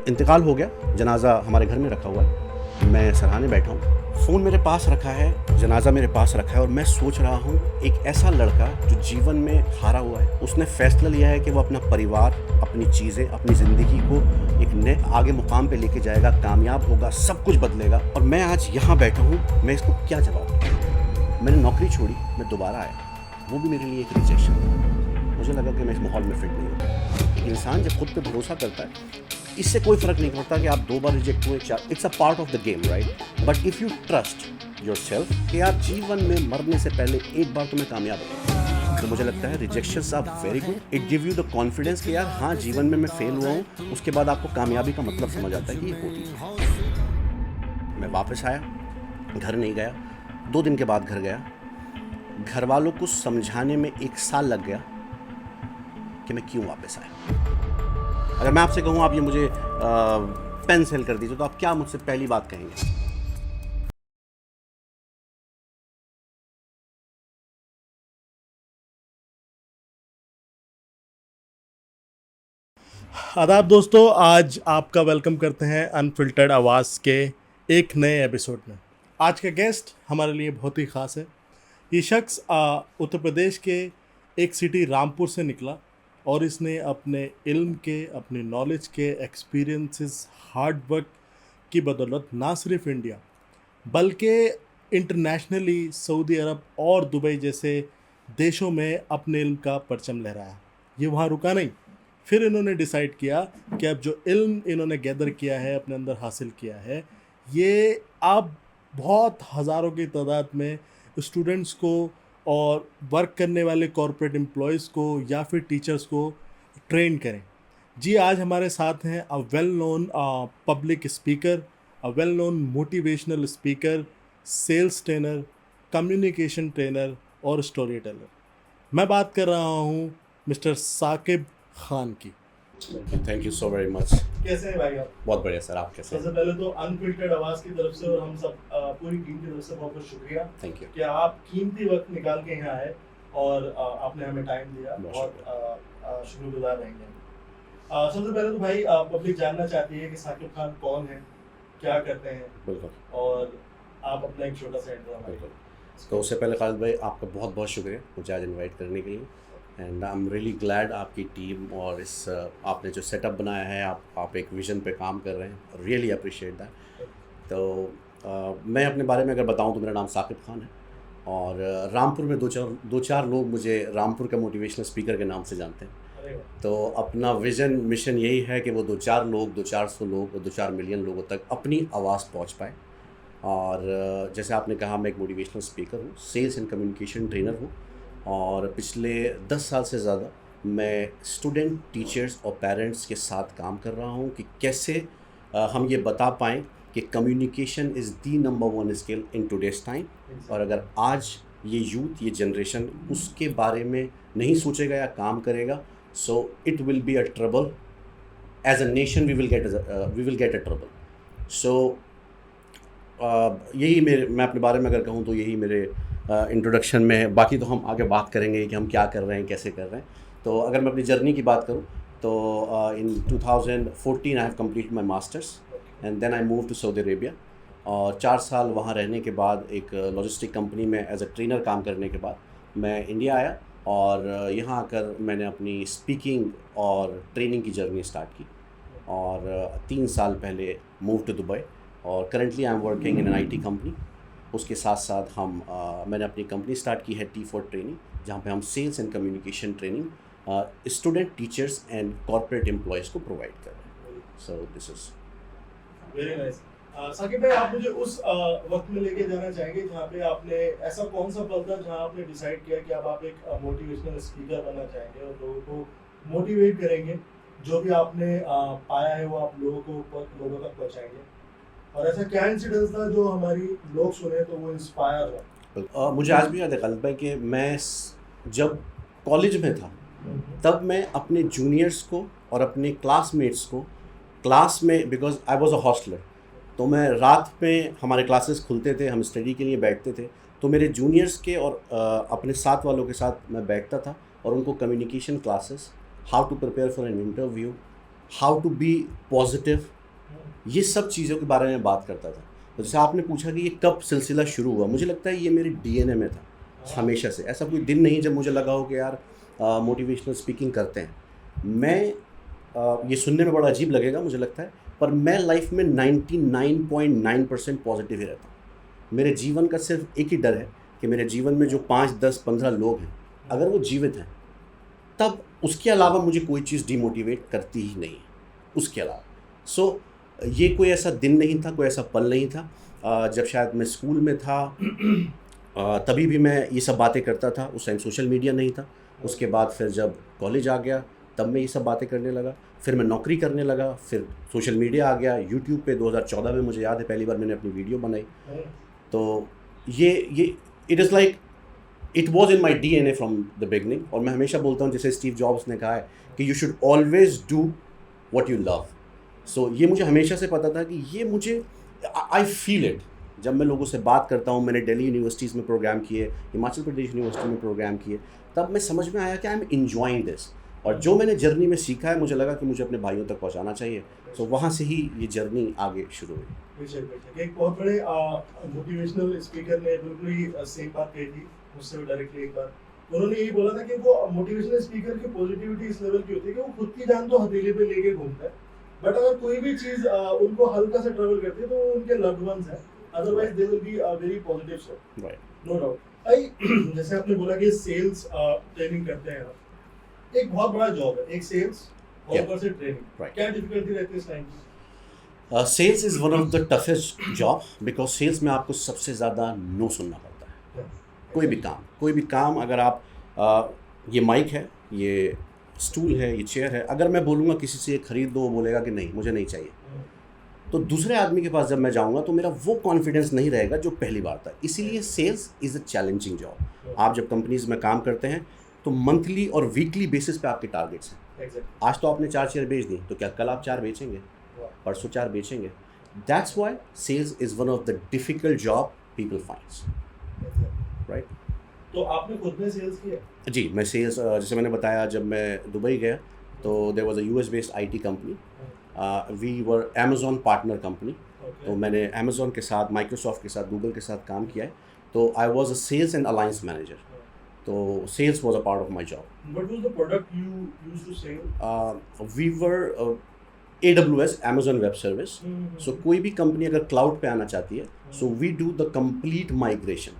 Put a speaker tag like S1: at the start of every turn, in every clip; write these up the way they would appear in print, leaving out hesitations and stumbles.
S1: इंतकाल हो गया, जनाजा हमारे घर में रखा हुआ है। मैं सराहने बैठा हूँ, फ़ोन मेरे पास रखा है, जनाजा मेरे पास रखा है और मैं सोच रहा हूँ एक ऐसा लड़का जो जीवन में हारा हुआ है, उसने फैसला लिया है कि वो अपना परिवार, अपनी चीज़ें, अपनी ज़िंदगी को एक नए आगे मुकाम पे लेके जाएगा, कामयाब होगा, सब कुछ बदलेगा। और मैं आज यहाँ बैठा हूँ, मैं इसको क्या जवाब दूँ? मैंने नौकरी छोड़ी, मैं दोबारा आया, वो भी मेरे लिए एक रिजेक्शन था। मुझे लगा कि मैं इस माहौल में फिट नहीं हूँ। एक इंसान जब खुद पे भरोसा करता है, इससे कोई फ़र्क नहीं पड़ता कि आप 2 बार रिजेक्ट हुए, 4, it's a part of the game, right? But if you trust yourself कि आप जीवन में मरने से पहले एक बार तो मैं कामयाब हो, तो मुझे लगता है rejections are very good. It give you the confidence कि यार हाँ, जीवन में मैं फेल हुआ हूँ, उसके बाद आपको कामयाबी का मतलब समझ आता है कि ये होती है। मैं वापस आया, घर नहीं गया, 2 दिन के बाद घर गया। घर वालों को समझाने में 1 साल लग गया कि मैं क्यों वापस आया। अगर मैं आपसे कहूँ आप ये मुझे पेन सेल कर दीजिए, तो आप क्या मुझसे पहली बात कहेंगे?
S2: आदाब दोस्तों, आज आपका वेलकम करते हैं अनफिल्टर्ड आवाज़ के एक नए एपिसोड में। आज का गेस्ट हमारे लिए बहुत ही ख़ास है। ये शख्स उत्तर प्रदेश के एक सिटी रामपुर से निकला और इसने अपने इल्म के, अपने नॉलेज के, एक्सपीरियंसेस, हार्ड वर्क की बदौलत ना सिर्फ इंडिया बल्कि इंटरनेशनली सऊदी अरब और दुबई जैसे देशों में अपने इल्म का परचम लहराया। ये वहाँ रुका नहीं, फिर इन्होंने डिसाइड किया कि अब जो इल्म इन्होंने गैदर किया है, अपने अंदर हासिल किया है, ये अब बहुत हज़ारों की तादाद में स्टूडेंट्स को और वर्क करने वाले कॉरपोरेट एम्प्लॉयज़ को या फिर टीचर्स को ट्रेन करें। जी, आज हमारे साथ हैं a well known public speaker, a well known motivational speaker, sales trainer, communication trainer और स्टोरी टेलर। मैं बात कर रहा हूँ मिस्टर साकिब खान की।
S1: Thank you so very much.
S2: कैसे हैं भाई आप?
S1: बहुत बढ़िया सर, आप कैसे
S2: सबसे
S1: हैं?
S2: पहले तो अनफिल्टर्ड आवाज़ की तरफ से और हम सब पूरी टीम की तरफ से बहुत बहुत शुक्रिया
S1: थैंक यू।
S2: कि आप कीमती वक्त निकाल के यहाँ आए और आपने हमें टाइम दिया।
S1: बहुत
S2: बहुत शुक्रगुजार रहेंगे हम। सबसे पहले तो भाई पब्लिक जानना चाहती है कि साकिब खान कौन है, क्या करते हैं,
S1: बिल्कुल,
S2: और आप अपना एक छोटा सा इंट्रो हमारे
S1: बिल्कुल। तो उससे पहले खालिद भाई, आपका बहुत बहुत शुक्रिया मुझे आज इनवाइट करने के लिए। And I am really glad आपकी टीम और इस आपने जो सेटअप बनाया है, आप एक विज़न पे काम कर रहे हैं, रियली अप्रिशिएट दैट। तो मैं अपने बारे में अगर बताऊं तो मेरा नाम साकिब खान है और रामपुर में दो चार लोग मुझे रामपुर का मोटिवेशनल स्पीकर के नाम से जानते हैं।
S2: अरे वाह।
S1: तो अपना विज़न मिशन यही है कि वो 2-4 लोग, 200-400 लोग और 2-4 मिलियन लोगों तक अपनी आवाज़ पहुंच पाए। और जैसे आपने कहा, मैं एक मोटिवेशनल स्पीकर हूँ, सेल्स एंड कम्युनिकेशन ट्रेनर हूँ और पिछले 10 साल से ज़्यादा मैं स्टूडेंट, टीचर्स और पेरेंट्स के साथ काम कर रहा हूँ कि कैसे हम ये बता पाएँ कि communication is the number 1 skill in today's time. और अगर आज ये यूथ, ये जनरेशन उसके बारे में नहीं सोचेगा या काम करेगा, so it will be a trouble as a nation, we will get a trouble. So यही मैं अपने बारे में अगर कहूँ तो यही मेरे इंट्रोडक्शन में है। बाकी तो हम आगे बात करेंगे कि हम क्या कर रहे हैं, कैसे कर रहे हैं। तो अगर मैं अपनी जर्नी की बात करूँ तो in 2014 I have complete my masters and then I move to Saudi Arabia. और 4 साल वहाँ रहने के बाद एक लॉजिस्टिक कंपनी में एज अ ट्रेनर काम करने के बाद मैं इंडिया आया और यहाँ आकर मैंने अपनी स्पीकिंग और ट्रेनिंग की जर्नी स्टार्ट की। और 3 साल पहले मूव टू दुबई और currently I am working in an IT company. उसके साथ साथ मैंने अपनी कंपनी स्टार्ट की है T4 ट्रेनिंग, जहाँ पे हम sales and communication training student, teachers and corporate employees को प्रोवाइड कर रहे हैं। So this is
S2: very nice. Saqib भाई, आप मुझे उस वक्त में लेके जाना चाहेंगे जहाँ पे आपने, ऐसा कौन सा पल था जहाँ आपने डिसाइड किया कि अब आप एक मोटिवेशनल स्पीकर बनना चाहेंगे और लोगों को मोटिवेट करेंगे, जो भी आपने पाया है वो आप लोगों तक पहुँचाएंगे, और ऐसा क्या इंसिडेंस था जो हमारी लोग सुने तो वो इंस्पायर हो?
S1: मुझे आज भी याद है खालिद भाई कि जब कॉलेज में था तब मैं अपने जूनियर्स को और अपने क्लासमेट्स को क्लास में, because I was a hosteller, तो मैं रात में, हमारे क्लासेस खुलते थे, हम स्टडी के लिए बैठते थे, तो मेरे जूनियर्स के और अपने साथ वालों के साथ मैं बैठता था और उनको communication classes, how to prepare for an interview, how to be positive, ये सब चीज़ों के बारे में बात करता था। तो जैसे आपने पूछा कि ये कब सिलसिला शुरू हुआ, मुझे लगता है ये मेरी डीएनए में था हमेशा से। ऐसा कोई दिन नहीं जब मुझे लगा हो कि यार मोटिवेशनल स्पीकिंग करते हैं। मैं ये सुनने में बड़ा अजीब लगेगा मुझे लगता है, पर मैं लाइफ में 99.9% पॉजिटिव ही रहता हूँ। मेरे जीवन का सिर्फ एक ही डर है कि मेरे जीवन में जो 5, 10, 15 लोग हैं, अगर वो जीवित हैं, तब उसके अलावा मुझे कोई चीज़ डिमोटिवेट करती ही नहीं है उसके अलावा। सो ये कोई ऐसा दिन नहीं था, कोई ऐसा पल नहीं था। जब शायद मैं स्कूल में था तभी भी मैं ये सब बातें करता था। उस टाइम सोशल मीडिया नहीं था। उसके बाद फिर जब कॉलेज आ गया तब मैं ये सब बातें करने लगा। फिर मैं नौकरी करने लगा, फिर सोशल मीडिया आ गया। यूट्यूब पे 2014 में मुझे याद है पहली बार मैंने अपनी वीडियो बनाई। तो ये it is like it was in my DNA from the beginning. और मैं हमेशा बोलता हूँ, जैसे स्टीव जॉब्स ने कहा है कि you should always do what you love. So ये मुझे हमेशा से पता था कि ये मुझे आई फील इट। जब मैं लोगों से बात करता हूँ, मैंने दिल्ली यूनिवर्सिटीज़ में प्रोग्राम किए, हिमाचल प्रदेश यूनिवर्सिटी में प्रोग्राम किए, तब मैं समझ में आया कि आई एम एन्जॉइंग दिस। और जो मैंने जर्नी में सीखा है मुझे लगा कि मुझे अपने भाइयों तक पहुँचाना चाहिए। सो वहाँ से ही ये जर्नी आगे शुरू हुई।
S2: एक बहुत बड़े मोटिवेशनल स्पीकर ने बिल्कुल ही सेम बात कही थी मुझसे भी डायरेक्टली एक बार। उन्होंने यही बोला था कि वो मोटिवेशनल स्पीकर की पॉजिटिविटी इस लेवल की होती है कि वो खुद की जान तो हथेली पे लेके घूमता है, बट अगर कोई भी चीज उनको हल्का से ट्रबल करती है तो वो उनके लव्ड वंस हैं, otherwise they will be very positive. So no doubt. I जैसे आपने बोला कि सेल्स ट्रेनिंग करते हैं आप, एक बहुत बड़ा जॉब है एक सेल्स और ऊपर से ट्रेनिंग, क्या डिफिकल्टी रहती है इस टाइम की?
S1: Sales is one of the toughest job, because sales में आपको सबसे ज़्यादा नो सुनना पड़ता है। कोई भी काम अगर आप ये माइक है, ये स्टूल है, ये चेयर है, अगर मैं बोलूँगा किसी से ये खरीद दो, वो बोलेगा कि नहीं मुझे नहीं चाहिए, तो दूसरे आदमी के पास जब मैं जाऊँगा तो मेरा वो कॉन्फिडेंस नहीं रहेगा जो पहली बार था। इसीलिए sales is a challenging job. आप जब कंपनीज में काम करते हैं तो मंथली और वीकली बेसिस पे आपके टारगेट्स हैं। आज तो आपने 4 चेयर बेच दी, तो क्या कल आप 4 बेचेंगे, परसों 4 बेचेंगे? That's why sales is one of the difficult job people finds, right.
S2: तो आपने खुद में सेल्स किया?
S1: जी, मैं सेल्स, जैसे मैंने बताया, जब मैं दुबई गया तो there was a US based IT company, we were Amazon partner company. तो मैंने अमेज़ॉन के साथ, माइक्रोसॉफ्ट के साथ, गूगल के साथ काम किया है। तो I was a sales and alliance manager. तो sales was a part of my job.
S2: What was the product you used to sell?
S1: We were AWS, Amazon web service. So कोई भी कंपनी अगर क्लाउड पे आना चाहती है, so we do the complete migration,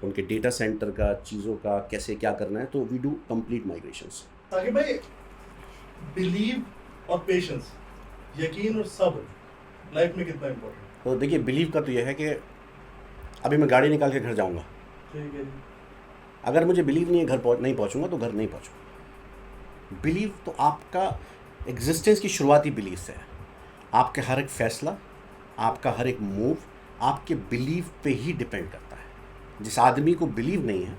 S1: उनके data centre का, चीज़ों का कैसे क्या करना है, तो वी डू कंप्लीट माइग्रेशंस।
S2: ताकि भाई बिलीव और पेशेंस, यकीन और सब्र लाइफ में कितना इम्पोर्टेंट?
S1: तो देखिए, बिलीव का तो यह है कि अभी मैं गाड़ी निकाल के घर जाऊंगा,
S2: ठीक है,
S1: अगर मुझे बिलीव नहीं है घर नहीं पहुंचूंगा तो घर नहीं पहुंचूंगा। बिलीव तो आपका एग्जिस्टेंस की शुरुआती बिलीव से है। आपके हर एक फैसला, आपका हर एक मूव आपके बिलीव पे ही डिपेंड करता है। जिस आदमी को बिलीव नहीं है,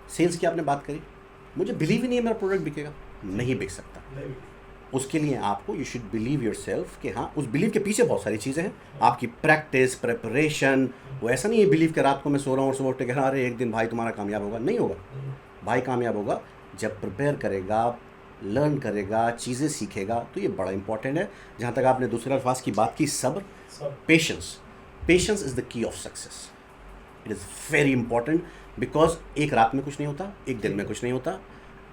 S1: सेल्स की आपने बात करी, मुझे बिलीव ही नहीं है मेरा प्रोडक्ट बिकेगा, नहीं बिक सकता। उसके लिए आपको यू शुड बिलीव योरसेल्फ कि हाँ, उस बिलीव के पीछे बहुत सारी चीज़ें हैं, आपकी प्रैक्टिस, प्रिपरेशन। वो ऐसा नहीं है बिलीव के रात को मैं सो रहा हूँ और सुबह उठ के कह रहा अरे एक दिन भाई तुम्हारा कामयाब होगा, नहीं होगा। भाई कामयाब होगा जब प्रिपेयर करेगा, लर्न करेगा, चीज़ें सीखेगा। तो ये बड़ा इंपॉर्टेंट है। जहाँ तक आपने दूसरे अल्फाज की बात की, सब्र, patience. Patience is the key of success. It is very important, because एक रात में कुछ नहीं होता, एक दिन में कुछ नहीं होता,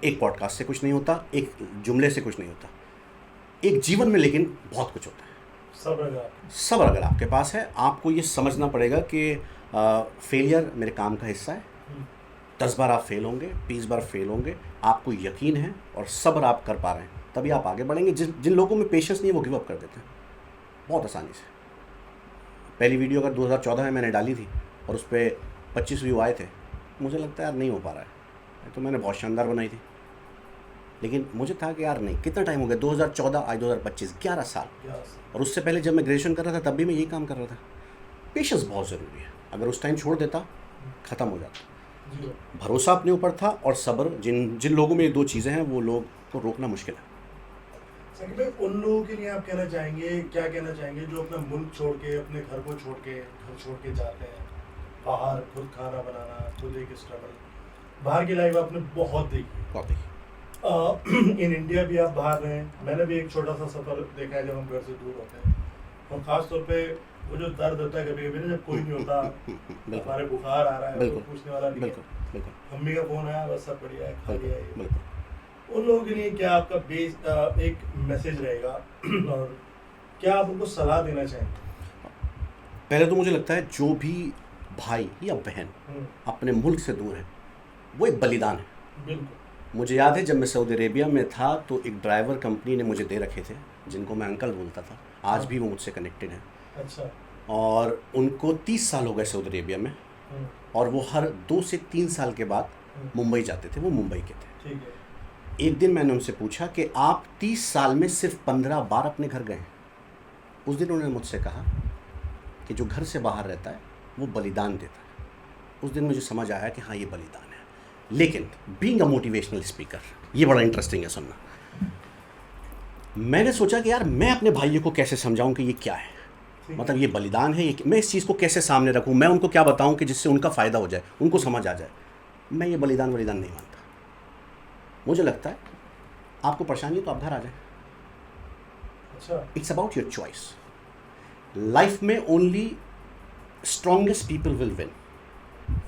S1: एक पॉडकास्ट से कुछ नहीं होता, एक जुमले से कुछ नहीं होता, एक जीवन में लेकिन बहुत कुछ होता है। सब्र अगर आपके पास है, आपको ये समझना पड़ेगा कि फेलियर मेरे काम का हिस्सा है। 10 बार आप फेल होंगे, 20 बार फेल होंगे, आपको यकीन है और सब्र आप कर पा रहे हैं, तभी आप आगे बढ़ेंगे। जिन लोगों में पेशेंस नहीं है वो गिव अप कर देते हैं बहुत आसानी से। पहली वीडियो अगर 2014 में मैंने डाली थी और उस पर 25 व्यू आए थे, मुझे लगता है यार नहीं हो पा रहा है, तो मैंने बहुत शानदार बनाई थी, लेकिन मुझे था कि यार नहीं, कितना टाइम हो गया, 2014 आज 2025, 11 साल। और उससे पहले जब मैं ग्रेजुएशन कर रहा था तब भी मैं यही काम कर रहा था। पेशेंस बहुत ज़रूरी है, अगर उस टाइम छोड़ देता ख़त्म हो जाता। भरोसा अपने ऊपर था और सब्र, जिन लोगों में ये 2 चीज़ें हैं वो लोग को रोकना मुश्किल है।
S2: उन लोगों के लिए आप कहना चाहेंगे, क्या कहना चाहेंगे जो अपना मुल्क छोड़ के, अपने घर को छोड़ के, घर छोड़ के जाते हैं बाहर, खुद खाना बनाना, खुद एक स्ट्रगल, बाहर की लाइफ आपने बहुत देखी। इन इंडिया भी आप बाहर रहे हैं, मैंने भी एक छोटा सा सफर देखा है जब हम घर से दूर होते हैं, और खास तौर पे वो जो दर्द होता है कभी कभी ना, जब कोई नहीं होता,
S1: बिल्कुल
S2: हमारे बुखार आ रहा है,
S1: बिल्कुल
S2: कोई पूछने वाला नहीं है,
S1: बिल्कुल बिल्कुल
S2: मम्मी का फोन आया, बस सब बढ़िया है, खा लिया है।
S1: बिल्कुल।
S2: उन लोगों के लिए क्या आपका एक मैसेज रहेगा और क्या आप उनको सलाह देना चाहेंगे?
S1: पहले तो मुझे लगता है जो भी भाई या बहन अपने मुल्क से दूर है वो एक बलिदान है।
S2: बिल्कुल।
S1: मुझे याद है जब मैं सऊदी अरेबिया में था तो एक ड्राइवर कंपनी ने मुझे दे रखे थे जिनको मैं अंकल बोलता था, आज भी वो मुझसे कनेक्टेड हैं।
S2: अच्छा।
S1: और उनको 30 साल हो गए सऊदी अरेबिया में, और वो हर 2 से 3 साल के बाद मुंबई जाते थे, वो मुंबई के थे।
S2: ठीक है।
S1: एक दिन मैंने उनसे पूछा कि आप 30 साल में सिर्फ 15 बार अपने घर गए हैं। उस दिन उन्होंने मुझसे कहा कि जो घर से बाहर रहता है वो बलिदान देता है। उस दिन मुझे समझ आया कि हाँ ये बलिदान है। लेकिन बीइंग अ मोटिवेशनल स्पीकर, ये बड़ा इंटरेस्टिंग है सुनना। मैंने सोचा कि यार मैं अपने भाइयों को कैसे समझाऊं कि ये क्या है, मतलब ये बलिदान है, ये मैं इस चीज़ को कैसे सामने रखूं, मैं उनको क्या बताऊं कि जिससे उनका फ़ायदा हो जाए, उनको समझ आ जाए। मैं ये बलिदान नहीं मानता। मुझे लगता है आपको परेशानी है तो आप घर आ जाए।
S2: अच्छा।
S1: It's about your choice. Life में only strongest people will win,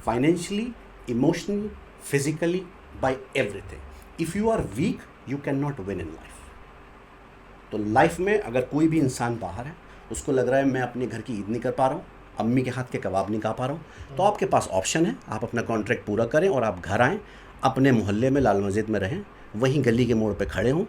S1: financially, emotionally, physically, by everything. If you are weak you can not win in life. तो लाइफ में अगर कोई भी इंसान बाहर है, उसको लग रहा है मैं अपने घर की ईद नहीं कर पा रहा हूँ, अम्मी के हाथ के कबाब नहीं खा पा रहा हूँ, तो आपके पास ऑप्शन है, आप अपना कॉन्ट्रैक्ट पूरा करें और आप घर आएँ, अपने मोहल्ले में लाल मस्जिद में रहें, वहीं गली के मोड़ पे खड़े हों,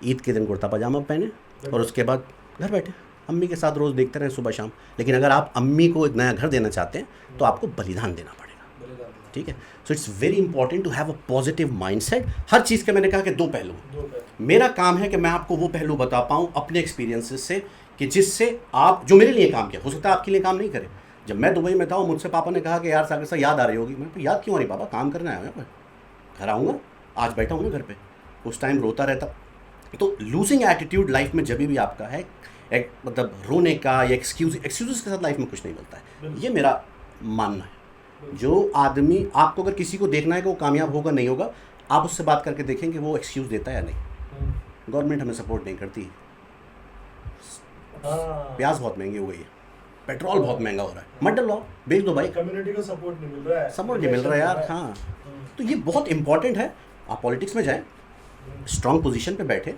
S1: ईद के दिन कुर्ता पजामा पहने और उसके बाद घर बैठे अम्मी के साथ रोज़ देखते रहें सुबह शाम। लेकिन अगर आप अम्मी को एक नया घर देना चाहते हैं तो आपको बलिदान देना पड़ेगा। ठीक है। So it's very important to have a positive mindset. हर चीज़ के मैंने कहा कि 2 पहलू। मेरा काम है कि मैं आपको वो पहलू बता पाऊँ अपने एक्सपीरियंसेस से कि जिससे आप, जो मेरे लिए काम किया, हो सकता है आपके लिए काम नहीं करे। जब मैं दुबई में था और मुझसे पापा ने कहा कि यार सागर से याद आ रही होगी, मैं याद क्यों आ रही पापा, काम करने आया हूँ, घर आऊँगा, आज बैठा हूँ ना घर पे। उस टाइम रोता रहता। तो लूजिंग एटीट्यूड लाइफ में जब भी आपका है, एक मतलब रोने का या एक्सक्यूज़ के साथ लाइफ में कुछ नहीं मिलता है। ये मेरा मानना है। जो आदमी, आपको अगर किसी को देखना है कि वो कामयाब होगा नहीं होगा, आप उससे बात करके देखेंगे वो एक्सक्यूज़ देता है या नहीं। गवर्नमेंट हमें सपोर्ट नहीं करती, प्याज बहुत महंगी हो गई है, पेट्रोल बहुत महंगा हो रहा है, मत डलो, बेच दो भाई।
S2: कम्युनिटी को सपोर्ट नहीं मिल रहा है,
S1: सपोर्ट नहीं मिल रहा है यार। हाँ, तो ये बहुत इंपॉर्टेंट है। आप पॉलिटिक्स में जाएं, स्ट्रॉन्ग पोजीशन पे बैठे,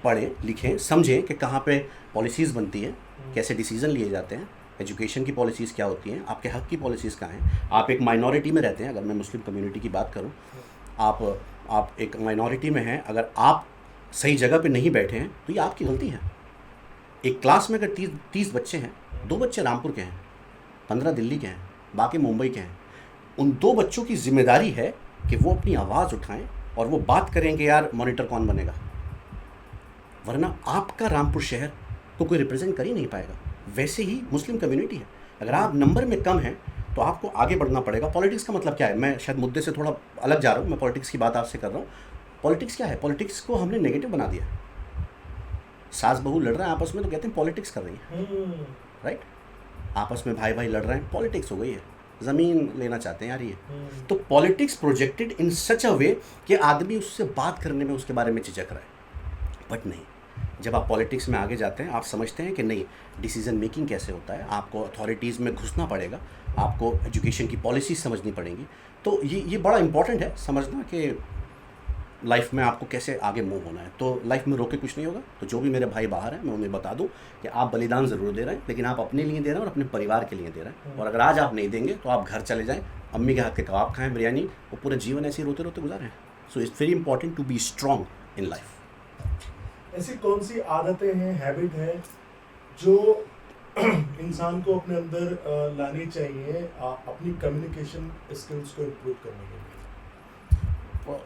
S1: पढ़ें लिखें, समझें कि कहाँ पे पॉलिसीज़ बनती हैं, कैसे डिसीजन लिए जाते हैं, एजुकेशन की पॉलिसीज़ क्या होती हैं, आपके हक की पॉलिसीज़ कहाँ हैं। आप एक माइनॉरिटी में रहते हैं, अगर मैं मुस्लिम कम्युनिटी की बात करूँ, आप एक माइनॉरिटी में हैं, अगर आप सही जगह पे नहीं बैठे हैं तो ये आपकी गलती है। एक क्लास में अगर 30 बच्चे हैं, 2 बच्चे रामपुर के हैं, 15 दिल्ली के हैं, बाकी मुंबई के हैं, उन 2 बच्चों की जिम्मेदारी है कि वो अपनी आवाज़ उठाएं और वो बात करें कि यार मॉनिटर कौन बनेगा, वरना आपका रामपुर शहर को कोई रिप्रेजेंट कर ही नहीं पाएगा। वैसे ही मुस्लिम कम्युनिटी है, अगर आप नंबर में कम हैं तो आपको आगे बढ़ना पड़ेगा। पॉलिटिक्स का मतलब क्या है, मैं शायद मुद्दे से थोड़ा अलग जा रहा हूँ, मैं पॉलिटिक्स की बात आपसे कर रहा हूँ। पॉलिटिक्स क्या है, पॉलिटिक्स को हमने नेगेटिव बना दिया। सास बहू लड़ रहे हैं आपस में तो कहते हैं पॉलिटिक्स कर रही है, राइट। आपस में भाई भाई लड़ रहे हैं, पॉलिटिक्स हो गई है, ज़मीन लेना चाहते हैं यार ये। तो पॉलिटिक्स प्रोजेक्टेड इन सच अ वे कि आदमी उससे बात करने में उसके बारे में झिझक रहा है। बट नहीं, जब आप पॉलिटिक्स में आगे जाते हैं, आप समझते हैं कि नहीं, डिसीजन मेकिंग कैसे होता है, आपको अथॉरिटीज़ में घुसना पड़ेगा, आपको एजुकेशन की पॉलिसी समझनी पड़ेंगी। तो ये बड़ा इंपॉर्टेंट है समझना कि लाइफ में आपको कैसे आगे मूव होना है। तो लाइफ में रोके कुछ नहीं होगा। तो जो भी मेरे भाई बाहर हैं, मैं उन्हें बता दूं कि आप बलिदान ज़रूर दे रहे हैं, लेकिन आप अपने लिए दे रहे हैं और अपने परिवार के लिए दे रहे हैं। और अगर आज आप नहीं देंगे तो आप घर चले जाएं, अम्मी के हाथ के कबाब खाएं, बिरयानी, और पूरा जीवन ऐसे ही रोते रोते गुजारें। So it's very important to be strong in life.
S2: ऐसी कौन सी आदतें हैं, हैबिट है जो इंसान को अपने अंदर लानी चाहिए अपनी कम्युनिकेशन स्किल्स को इम्प्रूव करने के लिए?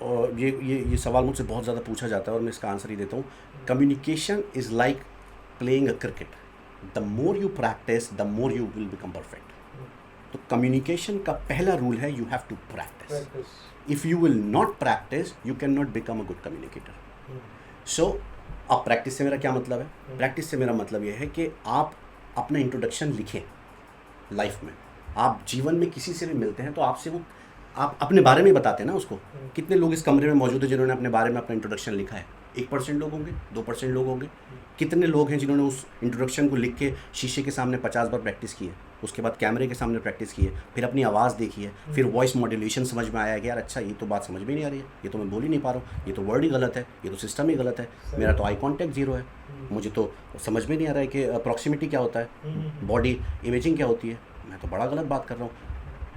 S1: और ये सवाल मुझसे बहुत ज़्यादा पूछा जाता है और मैं इसका आंसर ही देता हूँ। Communication is like playing a cricket, the more you practise the more you will become perfect. तो कम्युनिकेशन का पहला रूल है you have to practise. If you will not practise you can not become a good communicator. So अब practice से मेरा क्या मतलब है? प्रैक्टिस से मेरा मतलब ये है कि आप अपना इंट्रोडक्शन लिखें लाइफ में। आप जीवन में किसी से भी मिलते हैं तो आपसे वो आप अपने बारे में बताते हैं ना उसको। कितने लोग इस कमरे में मौजूद हैं जिन्होंने अपने बारे में अपना इंट्रोडक्शन लिखा है? 1% लोग होंगे, 2% लोग होंगे। कितने लोग हैं जिन्होंने उस इंट्रोडक्शन को लिख के शीशे के सामने 50 बार प्रैक्टिस की है, उसके बाद कैमरे के सामने प्रैक्टिस की है, फिर अपनी आवाज़ देखी है, फिर वॉइस मॉड्यूलेशन समझ में आया कि यार अच्छा ये तो बात समझ में नहीं आ रही है, ये तो मैं बोल ही नहीं पा रहा हूँ, ये तो वर्ड ही गलत है, ये तो सिस्टम ही गलत है, मेरा तो आई कॉन्टैक्ट जीरो है, मुझे तो समझ में नहीं आ रहा है कि प्रॉक्सिमिटी क्या होता है, बॉडी इमेजिंग क्या होती है, मैं तो बड़ा गलत बात कर रहा हूँ।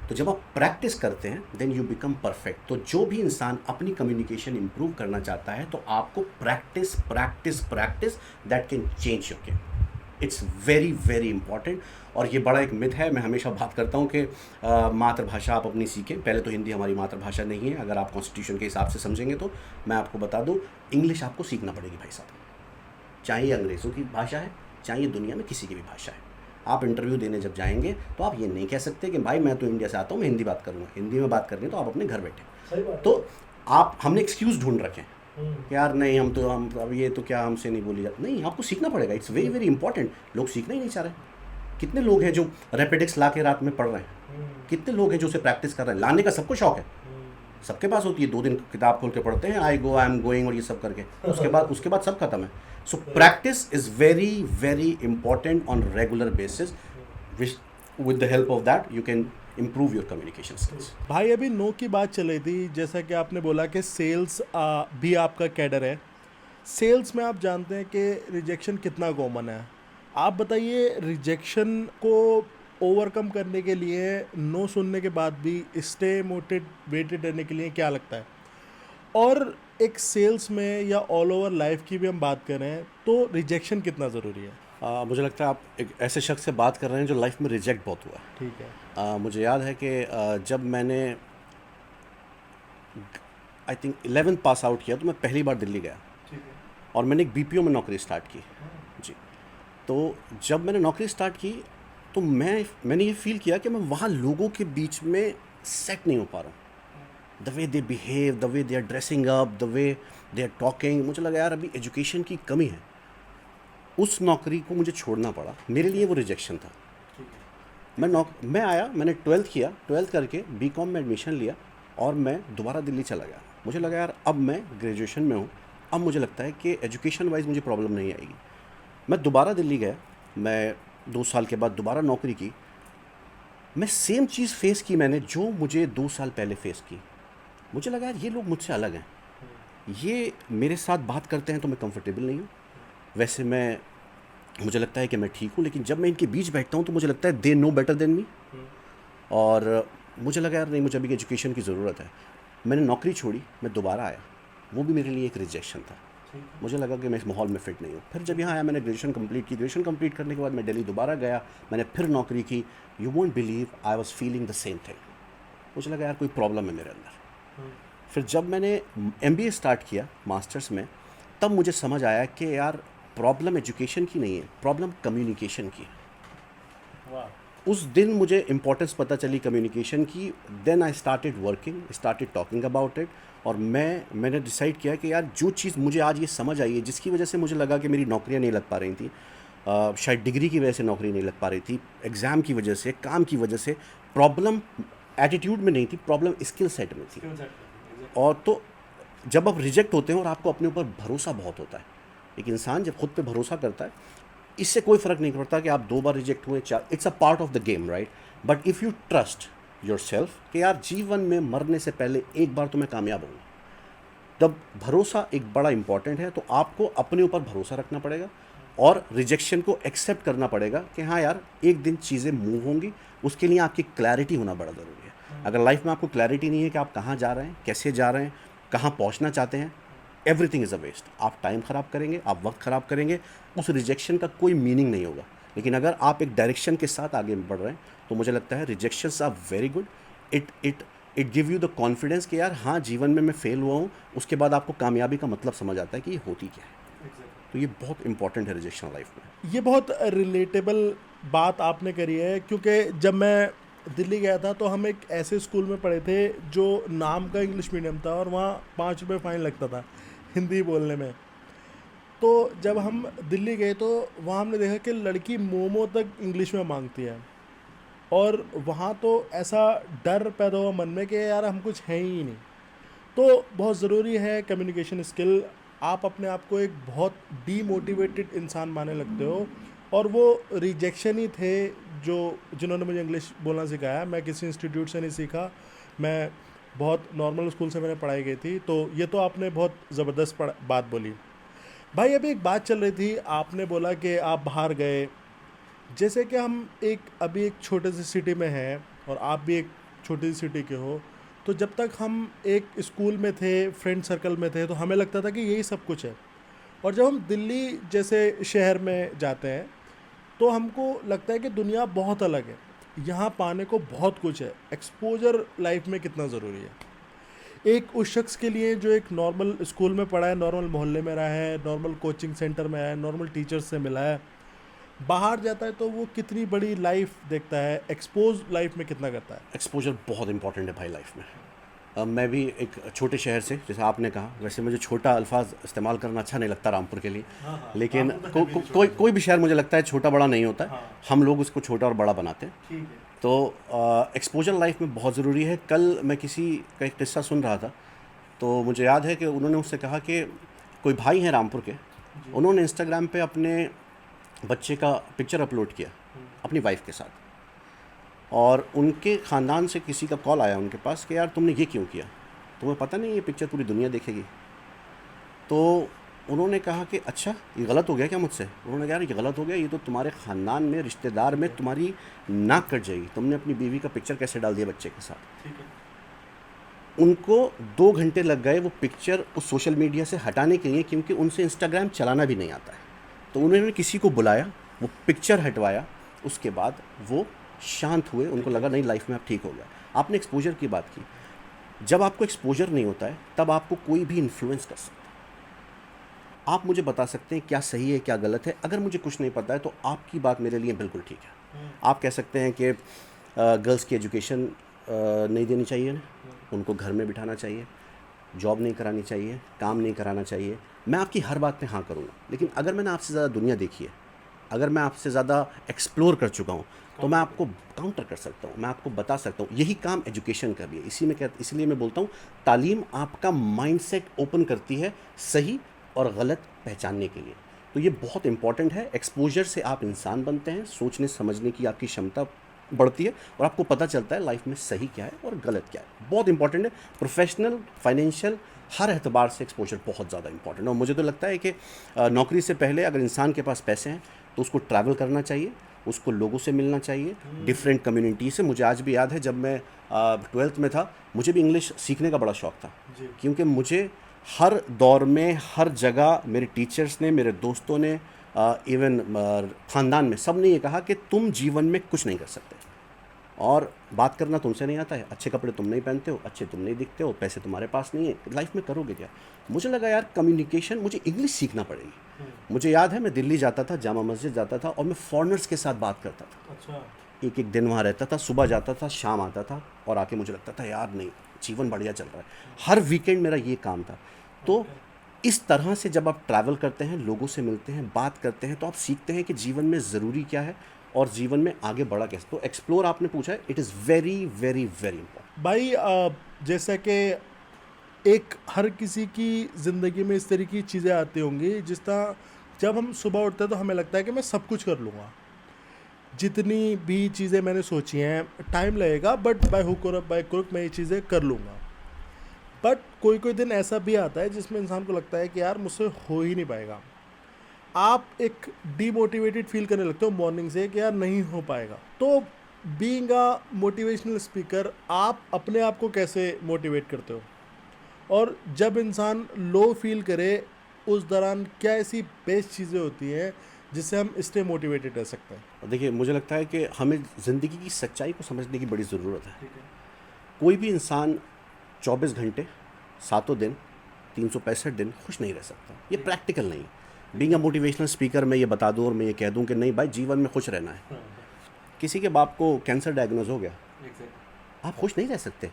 S1: तो जब आप प्रैक्टिस करते हैं देन यू बिकम परफेक्ट। तो जो भी इंसान अपनी कम्युनिकेशन इंप्रूव करना चाहता है तो आपको practice practice practice that can change your game. It's very very important. और ये बड़ा एक मिथ है, मैं हमेशा बात करता हूँ कि मातृभाषा आप अपनी सीखें। पहले तो हिंदी हमारी मातृभाषा नहीं है, अगर आप कॉन्स्टिट्यूशन के हिसाब से समझेंगे तो मैं आपको बता दूँ इंग्लिश आपको सीखना पड़ेगी भाई साहब, चाहे ये अंग्रेज़ों की भाषा है चाहे ये दुनिया में किसी की भी भाषा है। आप इंटरव्यू देने जब जाएंगे तो आप ये नहीं कह सकते कि भाई मैं तो इंडिया से आता हूँ मैं हिंदी बात करूँगा, हिंदी में बात करनी है तो आप अपने घर बैठे। तो आप हमने एक्सक्यूज़ ढूंढ रखे हैं यार नहीं हम अब ये तो क्या हमसे नहीं बोली जाती, नहीं आपको सीखना पड़ेगा। It's very very important. लोग सीखना ही नहीं चाह रहे। कितने लोग हैं जो रैपिडिक्स ला के रात में पढ़ रहे हैं, कितने लोग हैं जो उसे प्रैक्टिस कर रहे हैं। लाने का सबको शौक है, सबके पास होती है, 2 दिन किताब खोल के पढ़ते हैं आई एम गोइंग और ये सब करके, उसके बाद सब खत्म है। So practice is very very important on regular basis, with the help of that you can improve your communication skills।
S2: भाई अभी नो की बात चल रही थी, जैसा कि आपने बोला कि सेल्स भी आपका कैडर है। सेल्स में आप जानते हैं कि रिजेक्शन कितना कॉमन है। आप बताइए रिजेक्शन को ओवरकम करने के लिए, नो सुनने के बाद भी स्टे मोटिवेटेड रहने के लिए क्या लगता है? और एक सेल्स में या ऑल ओवर लाइफ की भी हम बात करें तो रिजेक्शन कितना ज़रूरी है?
S1: मुझे लगता है आप एक ऐसे शख्स से बात कर रहे हैं जो लाइफ में रिजेक्ट बहुत हुआ है।
S2: ठीक है।
S1: मुझे याद है कि जब मैंने I think 11th pass out किया तो मैं पहली बार दिल्ली गया और मैंने एक बीपीओ में नौकरी स्टार्ट की जी। तो जब मैंने नौकरी स्टार्ट की तो मैंने ये फील किया कि मैं वहाँ लोगों के बीच में सेट नहीं हो पा रहा हूँ। The way they behave, the way they are dressing up, the way they are talking, मुझे लगा यार अभी एजुकेशन की कमी है। उस नौकरी को मुझे छोड़ना पड़ा, मेरे लिए वो रिजेक्शन था। मैं आया, मैंने 12th किया, 12th करके बीकॉम में एडमिशन लिया और मैं दोबारा दिल्ली चला गया। मुझे लगा यार अब मैं ग्रेजुएशन में हूँ, अब मुझे लगता है कि एजुकेशन वाइज मुझे प्रॉब्लम नहीं आएगी। मैं दोबारा दिल्ली गया, मैं 2 साल के बाद दोबारा नौकरी की। मैं सेम चीज़ फेस की मैंने जो मुझे 2 साल पहले फेस की। मुझे लगा यार ये लोग मुझसे अलग हैं, ये मेरे साथ बात करते हैं तो मैं कंफर्टेबल नहीं हूँ। वैसे मुझे लगता है कि मैं ठीक हूँ, लेकिन जब मैं इनके बीच बैठता हूँ तो मुझे लगता है they know better than me. और मुझे लगा यार नहीं, मुझे अभी एजुकेशन की ज़रूरत है। मैंने नौकरी छोड़ी, मैं दोबारा आया, वो भी मेरे लिए एक रिजेक्शन था। मुझे लगा कि मैं इस माहौल में फ़िट नहीं हूँ। फिर जब यहाँ आया मैंने ग्रेजुएशन कंप्लीट की। ग्रेजुएशन कंप्लीट करने के बाद मैं दिल्ली दोबारा गया, मैंने फिर नौकरी की। You won't believe I was feeling the same thing. मुझे लगा यार कोई प्रॉब्लम है मेरे अंदर। फिर जब मैंने MBA स्टार्ट किया मास्टर्स में, तब मुझे समझ आया कि यार प्रॉब्लम एजुकेशन की नहीं है, प्रॉब्लम कम्युनिकेशन की है। उस दिन मुझे इम्पोर्टेंस पता चली कम्युनिकेशन की। Then I started working, started talking about it. और मैंने डिसाइड किया कि यार जो चीज़ मुझे आज ये समझ आई है, जिसकी वजह से मुझे लगा कि मेरी नौकरियां नहीं लग पा रही थी, शायद डिग्री की वजह से नौकरी नहीं लग पा रही थी, एग्ज़ाम की वजह से, काम की वजह से, प्रॉब्लम एटीट्यूड में नहीं थी, प्रॉब्लम स्किल सेट में थी। और तो जब आप रिजेक्ट होते हैं और आपको अपने ऊपर भरोसा बहुत होता है, एक इंसान जब खुद पे भरोसा करता है, इससे कोई फ़र्क नहीं पड़ता कि आप 2 बार रिजेक्ट हुए, 4, it's a part of the game right. But if you trust your self कि यार जीवन में मरने से पहले एक बार तो मैं कामयाब हूँ, तब भरोसा एक बड़ा इंपॉर्टेंट है। तो आपको अपने ऊपर भरोसा रखना पड़ेगा और रिजेक्शन को एक्सेप्ट करना पड़ेगा कि हाँ यार एक दिन चीज़ें मूव होंगी। उसके लिए आपकी क्लैरिटी होना बड़ा ज़रूरी है। अगर लाइफ में आपको क्लैरिटी नहीं है कि आप कहाँ जा रहे हैं, कैसे जा रहे हैं, कहाँ पहुँचना चाहते हैं, एवरीथिंग इज़ अ वेस्ट। आप टाइम ख़राब करेंगे, आप वक्त ख़राब करेंगे, उस रिजेक्शन का कोई मीनिंग नहीं होगा। लेकिन अगर आप एक डायरेक्शन के साथ आगे बढ़ रहे हैं तो मुझे लगता है rejections are very good. It give you the confidence कि यार हाँ जीवन में मैं फेल हुआ हूँ, उसके बाद आपको कामयाबी का मतलब समझ आता है कि ये होती क्या है। तो ये बहुत इंपॉर्टेंट है रिजेक्शन लाइफ में।
S2: ये बहुत रिलेटेबल बात आपने करी है, क्योंकि जब मैं दिल्ली गया था तो हम एक ऐसे स्कूल में पढ़े थे जो नाम का इंग्लिश मीडियम था और वहाँ 5 रुपये फ़ाइन लगता था हिंदी बोलने में। तो जब हम दिल्ली गए तो वहाँ हमने देखा कि लड़की मोमो तक इंग्लिश में मांगती है। और वहाँ तो ऐसा डर पैदा हुआ मन में कि यार हम कुछ हैं ही नहीं। तो बहुत ज़रूरी है कम्युनिकेशन स्किल। आप अपने आप को एक बहुत डीमोटिवेटेड इंसान मानने लगते हो, और वो रिजेक्शन ही थे जो जिन्होंने मुझे इंग्लिश बोलना सिखाया। मैं किसी इंस्टीट्यूट से नहीं सीखा, मैं बहुत नॉर्मल स्कूल से मैंने पढ़ाई की थी। तो ये तो आपने बहुत ज़बरदस्त बात बोली। भाई अभी एक बात चल रही थी, आपने बोला कि आप बाहर गए। जैसे कि हम अभी एक छोटे से सिटी में हैं और आप भी एक छोटी सी सिटी के हो, तो जब तक हम एक स्कूल में थे, फ्रेंड सर्कल में थे, तो हमें लगता था कि यही सब कुछ है। और जब हम दिल्ली जैसे शहर में जाते हैं तो हमको लगता है कि दुनिया बहुत अलग है, यहाँ पाने को बहुत कुछ है। एक्सपोजर लाइफ में कितना ज़रूरी है। एक उस शख्स के लिए जो एक नॉर्मल स्कूल में पढ़ा है, नॉर्मल मोहल्ले में रहा है, नॉर्मल कोचिंग सेंटर में आया है, नॉर्मल टीचर्स से मिला है, बाहर जाता है तो वो कितनी बड़ी लाइफ देखता है, एक्सपोज लाइफ में कितना करता है।
S1: एक्सपोजर बहुत इंपॉर्टेंट है भाई लाइफ में। मैं भी एक छोटे शहर से, जैसे आपने कहा, वैसे मुझे छोटा अल्फाज इस्तेमाल करना अच्छा नहीं लगता रामपुर के लिए। लेकिन कोई भी शहर मुझे लगता है छोटा बड़ा नहीं होता है, हम लोग उसको छोटा और बड़ा बनाते हैं। तो एक्सपोजर लाइफ में बहुत ज़रूरी है। कल मैं किसी का एक किस्सा सुन रहा था, तो मुझे याद है कि उन्होंने उससे कहा कि कोई भाई हैं रामपुर के, उन्होंने इंस्टाग्राम पे अपने बच्चे का पिक्चर अपलोड किया अपनी वाइफ के साथ, और उनके ख़ानदान से किसी का कॉल आया उनके पास कि यार तुमने ये क्यों किया, तुम्हें पता नहीं ये पिक्चर पूरी दुनिया देखेगी। तो उन्होंने कहा कि अच्छा ये गलत हो गया क्या मुझसे। उन्होंने कहा यार ये गलत हो गया, ये तो तुम्हारे ख़ानदान में, रिश्तेदार में तुम्हारी नाक कट जाएगी, तुमने अपनी बीवी का पिक्चर कैसे डाल दिया बच्चे के साथ। उनको 2 घंटे लग गए वो पिक्चर उस सोशल मीडिया से हटाने के लिए, क्योंकि उनसे इंस्टाग्राम चलाना भी नहीं आता है। तो उन्होंने किसी को बुलाया, वो पिक्चर हटवाया, उसके बाद वो शांत हुए, उनको लगा नहीं लाइफ में अब ठीक हो गया। आपने एक्सपोजर की बात की, जब आपको एक्सपोजर नहीं होता है तब आपको कोई भी इन्फ्लुएंस कर सकता है। आप मुझे बता सकते हैं क्या सही है क्या गलत है। अगर मुझे कुछ नहीं पता है तो आपकी बात मेरे लिए बिल्कुल ठीक है। आप कह सकते हैं कि गर्ल्स की एजुकेशन नहीं देनी चाहिए ना, उनको घर में बिठाना चाहिए, जॉब नहीं करानी चाहिए, काम नहीं कराना चाहिए। मैं आपकी हर बात पे हाँ करूँगा, लेकिन अगर मैंने आपसे ज़्यादा दुनिया देखी है, अगर मैं आपसे ज़्यादा एक्सप्लोर कर चुका हूँ, तो मैं आपको काउंटर कर सकता हूँ, मैं आपको बता सकता हूँ। यही काम एजुकेशन का भी है। इसलिए मैं बोलता हूँ तालीम आपका माइंडसेट ओपन करती है सही और गलत पहचानने के लिए। तो ये बहुत इंपॉर्टेंट है। एक्सपोजर से आप इंसान बनते हैं, सोचने समझने की आपकी क्षमता बढ़ती है, और आपको पता चलता है लाइफ में सही क्या है और गलत क्या है। बहुत इंपॉर्टेंट है। प्रोफेशनल, फाइनेंशियल, हर एतबार से एक्सपोजर बहुत ज़्यादा इंपॉर्टेंट है। और मुझे तो लगता है कि नौकरी से पहले अगर इंसान के पास पैसे हैं तो उसको ट्रैवल करना चाहिए, उसको लोगों से मिलना चाहिए, डिफरेंट कम्युनिटी से। मुझे आज भी याद है जब मैं 12th में था, मुझे भी इंग्लिश सीखने का बड़ा शौक़ था, क्योंकि मुझे हर दौर में, हर जगह मेरे टीचर्स ने, मेरे दोस्तों ने, इवन ख़ानदान में सब ने ये कहा कि तुम जीवन में कुछ नहीं कर सकते, और बात करना तुमसे नहीं आता है, अच्छे कपड़े तुम नहीं पहनते हो, अच्छे तुम नहीं दिखते हो, पैसे तुम्हारे पास नहीं है, लाइफ में करोगे क्या। मुझे लगा यार कम्युनिकेशन, मुझे इंग्लिश सीखना पड़ेगी। मुझे याद है मैं दिल्ली जाता था, जामा मस्जिद जाता था, और मैं फॉरेनर्स के साथ बात करता था।
S2: अच्छा।
S1: एक दिन वहाँ रहता था, सुबह जाता था, शाम आता था, और आके मुझे लगता था यार नहीं, जीवन बढ़िया चल रहा है। हर वीकेंड मेरा ये काम था। तो इस तरह से जब आप ट्रैवल करते हैं, लोगों से मिलते हैं, बात करते हैं, तो आप सीखते हैं कि जीवन में ज़रूरी क्या है और जीवन में आगे बढ़ा कैसे। तो एक्सप्लोर आपने पूछा है, it is very very very important.
S2: भाई जैसा कि एक हर किसी की ज़िंदगी में इस तरह की चीज़ें आती होंगी, जिस तरह जब हम सुबह उठते हैं तो हमें लगता है कि मैं सब कुछ कर लूँगा, जितनी भी चीज़ें मैंने सोची हैं, टाइम लगेगा बट बाय हुक और बाय क्रुक मैं ये चीज़ें कर लूँगा। बट कोई कोई दिन ऐसा भी आता है जिसमें इंसान को लगता है कि यार मुझसे हो ही नहीं पाएगा। आप एक डीमोटिवेटेड फील करने लगते हो मॉर्निंग से कि यार नहीं हो पाएगा। तो बीइंग अ मोटिवेशनल स्पीकर, आप अपने आप को कैसे मोटिवेट करते हो, और जब इंसान लो फील करे उस दौरान क्या ऐसी बेस्ट चीज़ें होती हैं जिससे हम स्टे मोटिवेटेड रह सकते हैं।
S1: देखिए, मुझे लगता है कि हमें ज़िंदगी की सच्चाई को समझने की बड़ी ज़रूरत है। कोई भी इंसान 24 घंटे 7 दिन 365 दिन खुश नहीं रह सकता, ये प्रैक्टिकल नहीं। बीइंग अ मोटिवेशनल स्पीकर मैं ये बता दूं और मैं ये कह दूं कि नहीं भाई, जीवन में खुश रहना है। किसी के बाप को कैंसर डायग्नोज हो गया, आप खुश नहीं रह सकते।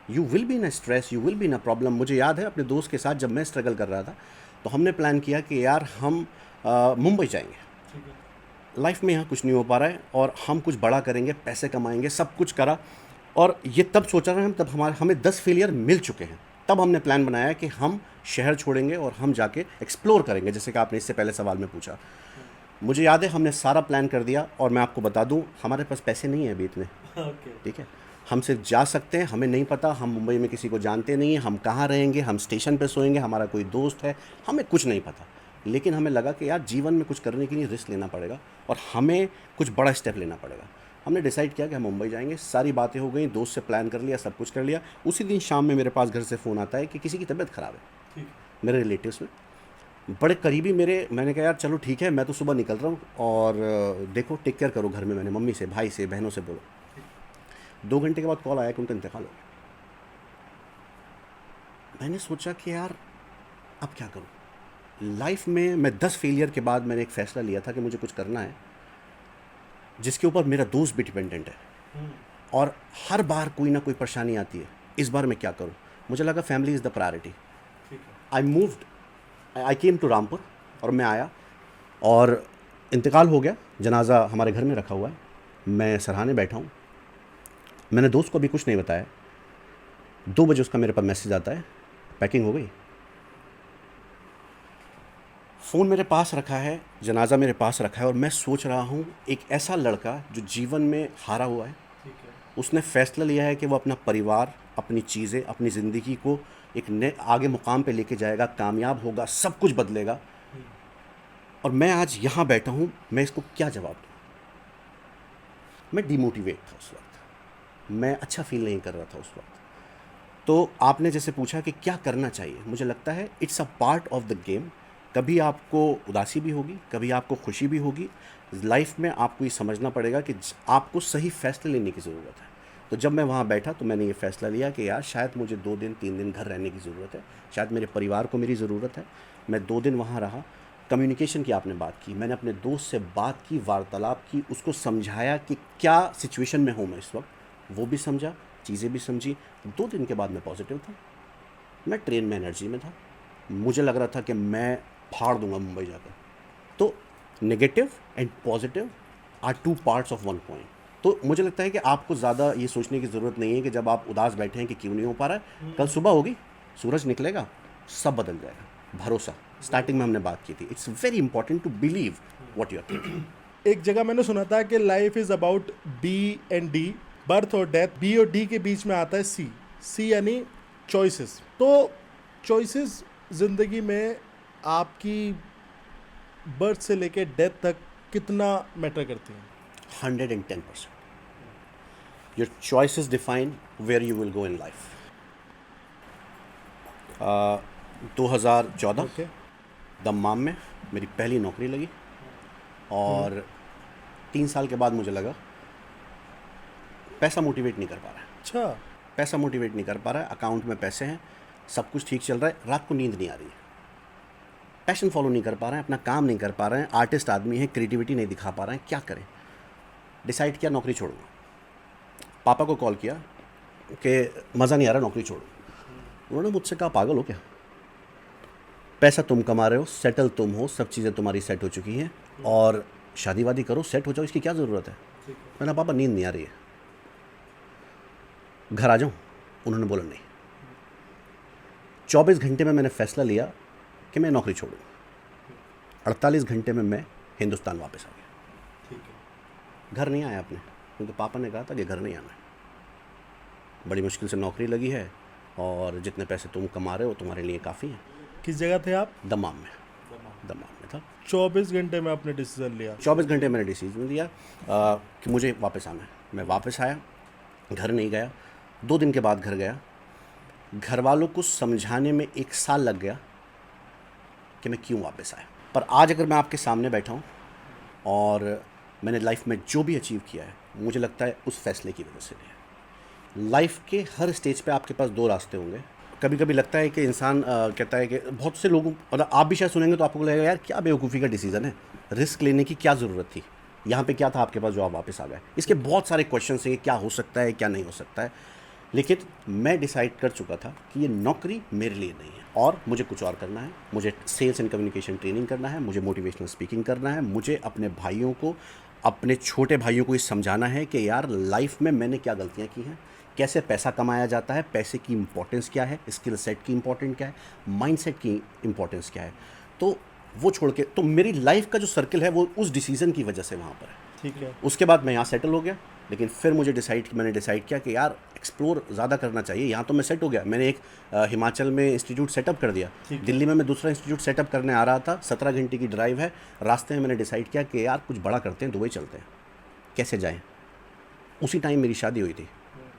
S1: You will be in a stress, you will be in a problem. मुझे याद है अपने दोस्त के साथ जब मैं स्ट्रगल कर रहा था, तो हमने प्लान किया कि यार हम मुंबई जाएंगे। लाइफ में यहाँ कुछ नहीं हो पा रहा है और हम कुछ बड़ा करेंगे, पैसे कमाएंगे, सब कुछ करा। और ये तब सोचा रहे हम, तब हमें 10 फेलियर मिल चुके हैं। तब हमने प्लान बनाया कि हम शहर छोड़ेंगे और हम जाके एक्सप्लोर करेंगे, जैसे कि आपने इससे पहले सवाल में पूछा। मुझे याद है हमने सारा प्लान कर दिया और मैं आपको बता दूं हमारे पास पैसे नहीं हैं अभी इतने। ठीक है, हम सिर्फ जा सकते हैं, हमें नहीं पता, हम मुंबई में किसी को जानते नहीं हैं, हम कहाँ रहेंगे, हम स्टेशन पे सोएंगे, हमारा कोई दोस्त है, हमें कुछ नहीं पता। लेकिन हमें लगा कि यार जीवन में कुछ करने के लिए रिस्क लेना पड़ेगा और हमें कुछ बड़ा स्टेप लेना पड़ेगा। हमने डिसाइड किया कि हम मुंबई जाएंगे। सारी बातें हो गई, दोस्त से प्लान कर लिया, सब कुछ कर लिया। उसी दिन शाम में मेरे पास घर से फ़ोन आता है कि किसी की तबीयत ख़राब है, मेरे रिलेटिव्स में बड़े करीबी मेरे। मैंने कहा यार चलो ठीक है, मैं तो सुबह निकल रहा हूँ और देखो टेक केयर करो घर में। मैंने मम्मी से, भाई से, बहनों से बोलो। 2 घंटे के बाद कॉल आया कि उनका इंतकाल हो गया। मैंने सोचा कि यार अब क्या करूँ। लाइफ में मैं 10 फेलियर के बाद मैंने एक फ़ैसला लिया था कि मुझे कुछ करना है जिसके ऊपर मेरा दोस्त भी डिपेंडेंट है और हर बार कोई ना कोई परेशानी आती है। इस बार मैं क्या करूँ। मुझे लगा family is the priority. I came to Rampur और मैं आया और इंतकाल हो गया। जनाजा हमारे घर में रखा हुआ है, मैं सराहने बैठा हूँ। मैंने दोस्त को अभी कुछ नहीं बताया। 2 बजे उसका मेरे पास मैसेज आता है, पैकिंग हो गई। फ़ोन मेरे पास रखा है, जनाजा मेरे पास रखा है और मैं सोच रहा हूँ एक ऐसा लड़का जो जीवन में हारा हुआ है, उसने फ़ैसला लिया है कि वो अपना परिवार, अपनी चीज़ें, अपनी ज़िंदगी को एक नए आगे मुकाम पे लेके जाएगा, कामयाब होगा, सब कुछ बदलेगा। और मैं आज यहाँ बैठा हूँ, मैं इसको क्या जवाब दूँ। मैं डिमोटिवेट था उस वक्त, मैं अच्छा फील नहीं कर रहा था उस वक्त। तो आपने जैसे पूछा कि क्या करना चाहिए, मुझे लगता है it's a part of the game. कभी आपको उदासी भी होगी, कभी आपको खुशी भी होगी। लाइफ में आपको ये समझना पड़ेगा कि आपको सही फ़ैसले लेने की ज़रूरत है। तो जब मैं वहाँ बैठा तो मैंने ये फ़ैसला लिया कि यार शायद मुझे 2 दिन 3 दिन घर रहने की ज़रूरत है, शायद मेरे परिवार को मेरी ज़रूरत है। मैं 2 दिन वहाँ रहा। कम्युनिकेशन की आपने बात की, मैंने अपने दोस्त से बात की, वार्तालाप की, उसको समझाया कि क्या सिचुएशन में हूँ मैं इस वक्त, वो भी समझा, चीज़ें भी समझी। 2 दिन के बाद मैं पॉजिटिव था, मैं ट्रेन में एनर्जी में था। मुझे लग रहा था कि मैं फाड़ दूंगा मुंबई जाकर। तो negative and positive are 2 parts of 1 coin. तो मुझे लगता है कि आपको ज़्यादा ये सोचने की ज़रूरत नहीं है कि जब आप उदास बैठे हैं कि क्यों नहीं हो पा रहा है, कल सुबह होगी, सूरज निकलेगा, सब बदल जाएगा। भरोसा, स्टार्टिंग में हमने बात की थी, it's very important to believe what you are thinking.
S2: एक जगह मैंने सुना था कि life is about B and D, birth और डेथ। बी और डी के बीच में आता है सी। सी यानी चॉइसेस। तो चॉइसेस ज़िंदगी में आपकी बर्थ से लेके डेथ तक कितना मैटर करती हैं?
S1: 110%. Your choices define where you will go in life. 2014
S2: Okay.
S1: Dammam में मेरी पहली नौकरी लगी और 3 साल के बाद मुझे लगा पैसा मोटिवेट नहीं कर पा रहा है।
S2: अच्छा।
S1: पैसा मोटिवेट नहीं कर पा रहा है, अकाउंट में पैसे हैं, सब कुछ ठीक चल रहा है, रात को नींद नहीं आ रही है। पैशन फॉलो नहीं कर पा रहे हैं, अपना काम नहीं कर पा रहे हैं, आर्टिस्ट आदमी है, क्रिएटिविटी नहीं दिखा पा रहे हैं, क्या करें। डिसाइड किया नौकरी छोड़ूंगा। पापा को कॉल किया कि मज़ा नहीं आ रहा, नौकरी छोड़ो। उन्होंने मुझसे कहा पागल हो क्या, पैसा तुम कमा रहे हो, सेटल तुम हो, सब चीज़ें तुम्हारी सेट हो चुकी हैं और शादी वादी करो, सेट हो जाओ, इसकी क्या ज़रूरत है। मैंने पापा नींद नहीं आ रही है, घर आ जाऊँ। उन्होंने बोला नहीं। 24 घंटे में मैंने फ़ैसला लिया कि मैं नौकरी छोड़ूँ। 48 घंटे में मैं हिंदुस्तान वापस आ गया। घर नहीं आया अपने, क्योंकि पापा ने कहा था कि घर नहीं आना है, बड़ी मुश्किल से नौकरी लगी है और जितने पैसे तुम कमा रहे हो तुम्हारे लिए काफ़ी हैं।
S2: किस जगह थे आप?
S1: दम्माम में था।
S2: 24 घंटे में आपने डिसीजन लिया?
S1: 24 घंटे मैंने डिसीजन लिया कि मुझे वापस आना है। मैं वापस आया, घर नहीं गया। 2 दिन के बाद घर गया। घर वालों को समझाने में 1 साल लग गया कि मैं क्यों वापस आया। पर आज अगर मैं आपके सामने बैठा हूँ और मैंने लाइफ में जो भी अचीव किया है, मुझे लगता है उस फैसले की वजह से है। लाइफ के हर स्टेज पे आपके पास 2 रास्ते होंगे। कभी कभी लगता है कि इंसान कहता है कि बहुत से लोगों, मतलब आप भी शायद सुनेंगे तो आपको लगेगा यार क्या बेवकूफ़ी का डिसीज़न है, रिस्क लेने की क्या ज़रूरत थी, यहाँ पे क्या था आपके पास जो आप वापस आ गए। इसके बहुत सारे क्वेश्चन हैं, क्या हो सकता है क्या नहीं हो सकता है। लेकिन मैं डिसाइड कर चुका था कि ये नौकरी मेरे लिए नहीं है। और मुझे कुछ और करना है। मुझे सेल्स एंड कम्युनिकेशन ट्रेनिंग करना है, मुझे मोटिवेशनल स्पीकिंग करना है, मुझे अपने भाइयों को, अपने छोटे भाइयों को ये समझाना है कि यार लाइफ में मैंने क्या गलतियाँ की हैं, कैसे पैसा कमाया जाता है, पैसे की इंपॉर्टेंस क्या है, स्किल सेट की इंपॉर्टेंस क्या है, माइंडसेट की इंपॉर्टेंस क्या है। तो वो छोड़ के, तो मेरी लाइफ का जो सर्कल है वो उस डिसीज़न की वजह से वहाँ पर है।
S2: ठीक है।
S1: उसके बाद मैं यहाँ सेटल हो गया, लेकिन फिर मैंने डिसाइड किया कि यार एक्सप्लोर ज़्यादा करना चाहिए। यहाँ तो मैं सेट हो गया, मैंने एक हिमाचल में इंस्टीट्यूट सेटअप कर दिया, दिल्ली में मैं दूसरा इंस्टीट्यूट सेटअप करने आ रहा था, 17 घंटे की ड्राइव है। रास्ते में मैंने डिसाइड किया कि यार कुछ बड़ा करते हैं, दुबई चलते हैं, कैसे जाएँ। उसी टाइम मेरी शादी हुई थी,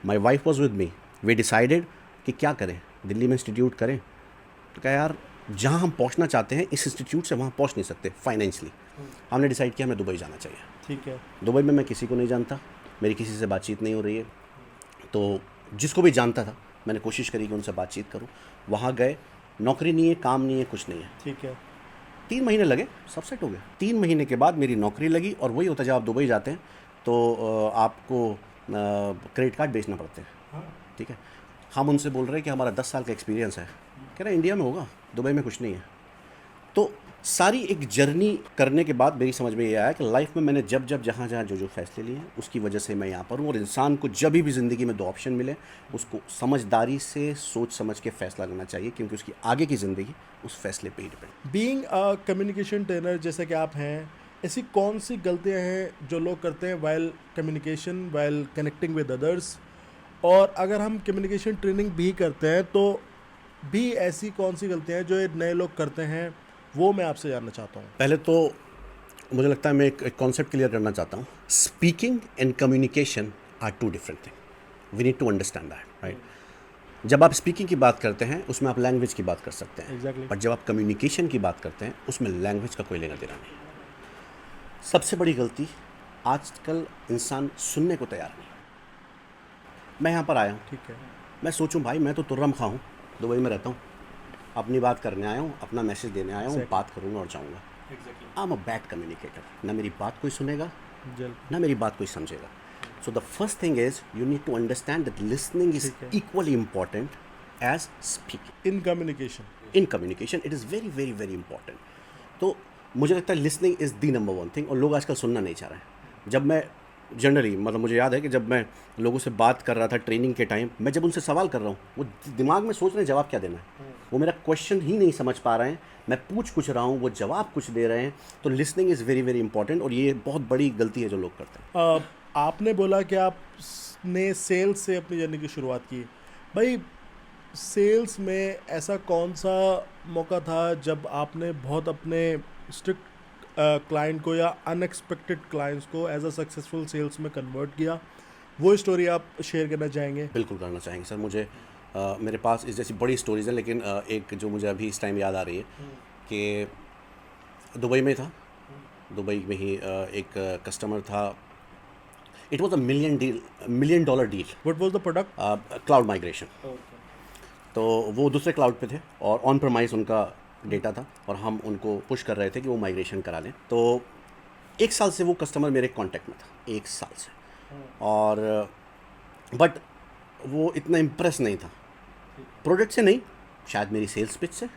S1: my wife was with me. We decided कि क्या करें, दिल्ली में इंस्टीट्यूट करें। तो क्या यार, जहाँ हम पहुँचना चाहते हैं इस इंस्टीट्यूट से वहाँ पहुँच नहीं सकते फाइनेंशियली। हमने डिसाइड किया हमें दुबई जाना चाहिए।
S2: ठीक है।
S1: दुबई में मैं किसी को नहीं जानता, मेरी किसी से बातचीत नहीं हो रही है, तो जिसको भी जानता था मैंने कोशिश करी कि उनसे बातचीत करूं। वहाँ गए, नौकरी नहीं है, काम नहीं है, कुछ नहीं है।
S2: ठीक है।
S1: 3 महीने लगे, सब सेट हो गया। 3 महीने के बाद मेरी नौकरी लगी। और वही होता है, जब आप दुबई जाते हैं तो आपको क्रेडिट कार्ड बेचना पड़ते हैं। ठीक है, हम उनसे बोल रहे हैं कि हमारा 10 साल का एक्सपीरियंस है। कह रहे इंडिया में होगा, दुबई में कुछ नहीं है। तो सारी एक जर्नी करने के बाद मेरी समझ में ये आया कि लाइफ में मैंने जब जहाँ जो फैसले लिए हैं उसकी वजह से मैं यहाँ पर हूँ। और इंसान को जब भी ज़िंदगी में 2 ऑप्शन मिले, उसको समझदारी से सोच समझ के फ़ैसला लेना चाहिए, क्योंकि उसकी आगे की ज़िंदगी उस फैसले पे ही depend.
S2: Being a communication trainer जैसे कि आप हैं, ऐसी कौन सी गलतियाँ हैं जो लोग करते हैं while communication, while connecting with others? और अगर हम कम्युनिकेशन ट्रेनिंग भी करते हैं तो भी ऐसी कौन सी गलतियाँ हैं जो ये नए लोग करते हैं, वो मैं आपसे जानना चाहता हूँ।
S1: पहले तो मुझे लगता है मैं एक कॉन्सेप्ट क्लियर करना चाहता हूँ। Speaking and communication are 2 different thing. We need to understand that, right. जब आप स्पीकिंग की बात करते हैं उसमें आप लैंग्वेज की बात कर सकते हैं।
S2: Exactly.
S1: बट जब आप कम्युनिकेशन की बात करते हैं उसमें लैंग्वेज का कोई लेना देना नहीं। सबसे बड़ी गलती, आजकल इंसान सुनने को तैयार नहीं। मैं यहाँ पर आया हूँ,
S2: ठीक है।
S1: मैं सोचूं भाई मैं तो तुर्रम खा हूँ, दुबई में रहता हूँ, अपनी बात करने आया हूँ, अपना मैसेज देने आया हूँ,
S2: Exactly.
S1: बात करूँगा और जाऊँगा। I am a bad communicator. ना मेरी बात कोई सुनेगा,
S2: जल
S1: ना मेरी बात कोई समझेगा। So the first thing is you need to understand that listening is
S2: ठीक है।
S1: Equally important as speaking.
S2: In communication.
S1: In communication it is very very very important. तो मुझे लगता है listening is the number 1 thing, और लोग आजकल सुनना नहीं चाह रहे हैं। जब मैं जनरली, मतलब मुझे याद है कि जब मैं लोगों से बात कर रहा था ट्रेनिंग के टाइम, मैं जब उनसे सवाल कर रहा हूँ, वो दिमाग में सोच रहे हैं जवाब क्या देना है, वो मेरा क्वेश्चन ही नहीं समझ पा रहे हैं। मैं पूछ कुछ रहा हूँ, वो जवाब कुछ दे रहे हैं। तो listening is very very important, और ये बहुत बड़ी गलती है जो लोग करते हैं।
S2: आपने बोला कि आपने सेल्स से अपनी जर्नी की शुरुआत की। भाई, सेल्स में ऐसा कौन सा मौका था जब आपने बहुत अपने स्ट्रिक्ट क्लाइंट को या अनएक्सपेक्टेड क्लाइंट्स को एज अ सक्सेसफुल सेल्स में कन्वर्ट किया? वो स्टोरी आप शेयर करना चाहेंगे?
S1: बिल्कुल करना चाहेंगे सर। मुझे मेरे पास इस जैसी बड़ी स्टोरीज हैं, लेकिन एक जो मुझे अभी इस टाइम याद आ रही है कि दुबई में था। दुबई में ही एक कस्टमर था। It was a $1 million deal.
S2: What was the product?
S1: Cloud migration. तो वो दूसरे क्लाउड पे थे और ऑन प्रमाइस उनका डेटा था, और हम उनको पुश कर रहे थे कि वो माइग्रेशन करा लें। तो 1 साल से वो कस्टमर मेरे कांटेक्ट में था, 1 साल से। और बट वो इतना इम्प्रेस नहीं था प्रोडक्ट से, नहीं, शायद मेरी सेल्स पिच से,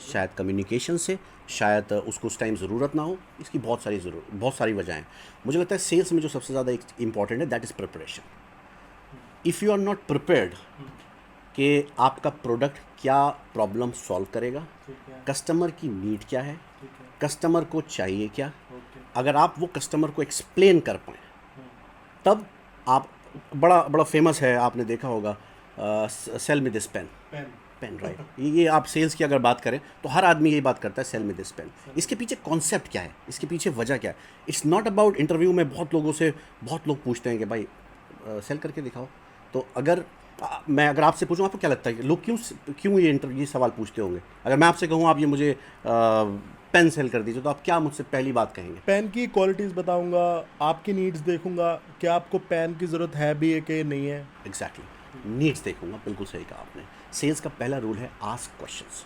S1: शायद कम्युनिकेशन से, शायद उसको उस टाइम ज़रूरत ना हो। इसकी बहुत सारी वजहें। मुझे लगता है सेल्स में जो सबसे ज़्यादा इम्पॉर्टेंट है that is preparation. If you are not prepared कि आपका प्रोडक्ट क्या प्रॉब्लम सॉल्व करेगा, कस्टमर की नीड क्या है, कस्टमर को चाहिए क्या, अगर आप वो कस्टमर को एक्सप्लेन कर पाएँ, तब आप बड़ा फेमस है, आपने देखा होगा, sell me this pen, right. ये आप सेल्स की अगर बात करें तो हर आदमी यही बात करता है, सेल मी दिस पेन। इसके पीछे कॉन्सेप्ट क्या है, इसके पीछे वजह क्या है? इट्स नॉट अबाउट इंटरव्यू में बहुत लोग पूछते हैं कि भाई सेल करके दिखाओ। तो अगर आपसे पूछूं आपको क्या लगता है कि लोग क्यों ये सवाल पूछते होंगे? अगर मैं आपसे कहूँ आप ये मुझे पेन सेल कर दीजिए, तो आप क्या मुझसे पहली बात कहेंगे?
S2: पेन की क्वालिटीज़ बताऊंगा, आपकी नीड्स देखूंगा, क्या आपको पेन की ज़रूरत है भी है कि नहीं है।
S1: एग्जैक्टली, नीड्स देखूंगा। बिल्कुल सही कहा आपने। सेल्स का पहला रूल है ask questions,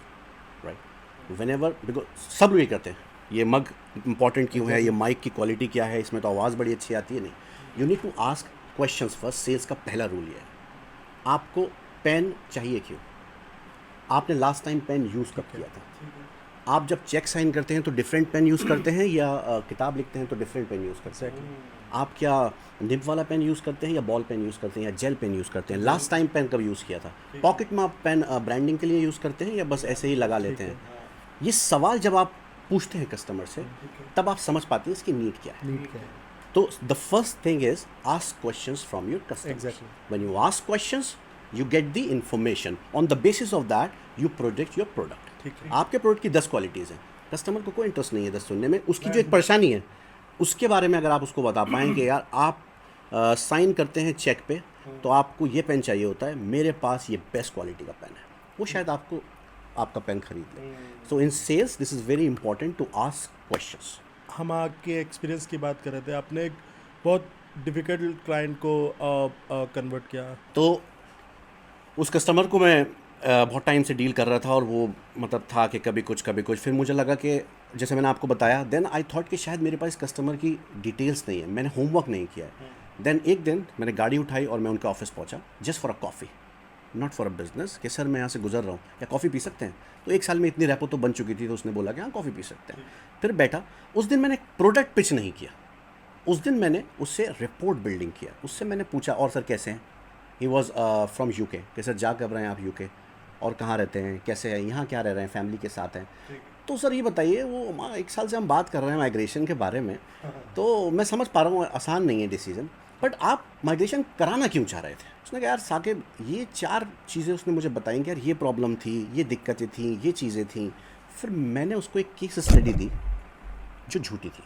S1: right. Whenever, because सब लोग ये करते हैं, ये मग इंपॉर्टेंट क्यों है, ये माइक की क्वालिटी क्या है, इसमें तो आवाज़ बड़ी अच्छी आती है, नहीं। You need to ask questions first. Sales का पहला रूल ये है। आपको पेन चाहिए क्यों? आपने लास्ट टाइम पेन यूज़ कब किया था? आप जब चेक साइन करते हैं तो डिफरेंट पेन यूज़ करते हैं या किताब लिखते हैं तो डिफरेंट पेन यूज़ करते हैं? आप क्या निब वाला पेन यूज़ करते हैं या बॉल पेन यूज़ करते हैं या जेल पेन यूज़ करते हैं? लास्ट टाइम पेन कब यूज़ किया था? पॉकेट में आप पेन ब्रांडिंग के लिए यूज़ करते हैं या बस ऐसे ही लगा लेते हैं? ये सवाल जब आप पूछते हैं कस्टमर से तब आप समझ पाते हैं इसकी नीड क्या है।
S2: नीड क्या है?
S1: तो the first thing is ask questions from your customer.
S2: Exactly.
S1: When you ask questions you get the information, on the basis of that you project your product.
S2: ठीक है।
S1: आपके प्रोडक्ट की 10 क्वालिटीज़ हैं, कस्टमर को कोई इंटरेस्ट नहीं है 10 सुनने में, उसकी जो एक परेशानी है उसके बारे में अगर आप उसको बता पाएँ कि यार आप साइन करते हैं चेक पे तो आपको ये पेन चाहिए होता है, मेरे पास ये बेस्ट क्वालिटी का पेन है, वो शायद आपको आपका पेन खरीद ले। So in sales this is very important to ask questions.
S2: हम आपके एक्सपीरियंस की बात कर रहे थे, आपने एक बहुत डिफ़िकल्ट क्लाइंट को कन्वर्ट किया।
S1: तो उस कस्टमर को मैं बहुत टाइम से डील कर रहा था और वो मतलब था कि कभी कुछ कभी कुछ, फिर मुझे लगा कि जैसे मैंने आपको बताया, देन आई थॉट कि शायद मेरे पास कस्टमर की डिटेल्स नहीं है, मैंने होमवर्क नहीं किया है। देन एक दिन मैंने गाड़ी उठाई और मैं उनके ऑफिस पहुंचा just for a coffee, not for a business, कि सर मैं यहाँ से गुजर रहा हूँ, क्या कॉफ़ी पी सकते हैं? तो एक साल में इतनी रेपो तो बन चुकी थी, तो उसने बोला कि हाँ कॉफ़ी पी सकते हैं। फिर बैठा, उस दिन मैंने प्रोडक्ट पिच नहीं किया, उस दिन मैंने उससे रिपोर्ट बिल्डिंग किया। उससे मैंने पूछा और सर कैसे हैं? ही वॉज फ्रॉम यूके, कि सर जा कब रहे हैं आप यूके और कहाँ रहते हैं, कैसे हैं, यहाँ क्या रह रहे हैं, फैमिली के साथ हैं? तो सर ये बताइए, वो 1 साल से हम बात कर रहे हैं माइग्रेशन के बारे में, तो मैं समझ पा रहा हूँ आसान नहीं है डिसीजन, बट आप माइग्रेशन कराना क्यों चाह रहे थे? उसने कहा यार साकिब ये 4 चीज़ें उसने मुझे बताई कि यार ये प्रॉब्लम थी, ये दिक्कतें थी, ये चीज़ें थी। फिर मैंने उसको एक केस स्टडी दी जो झूठी थी।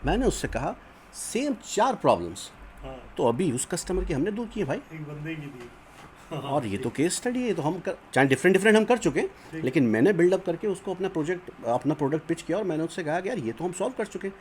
S1: मैंने उससे कहा सेम 4 प्रॉब्लम्स तो अभी उस कस्टमर की हमने दूर किए भाई,
S2: एक बंदे की थी।
S1: और ये तो केस स्टडी है, तो हम चाहे डिफरेंट हम कर चुके हैं, लेकिन मैंने बिल्डअप करके उसको अपना प्रोडक्ट पिच किया और मैंने उससे कहा कि यार ये तो हम सॉल्व कर चुके हैं।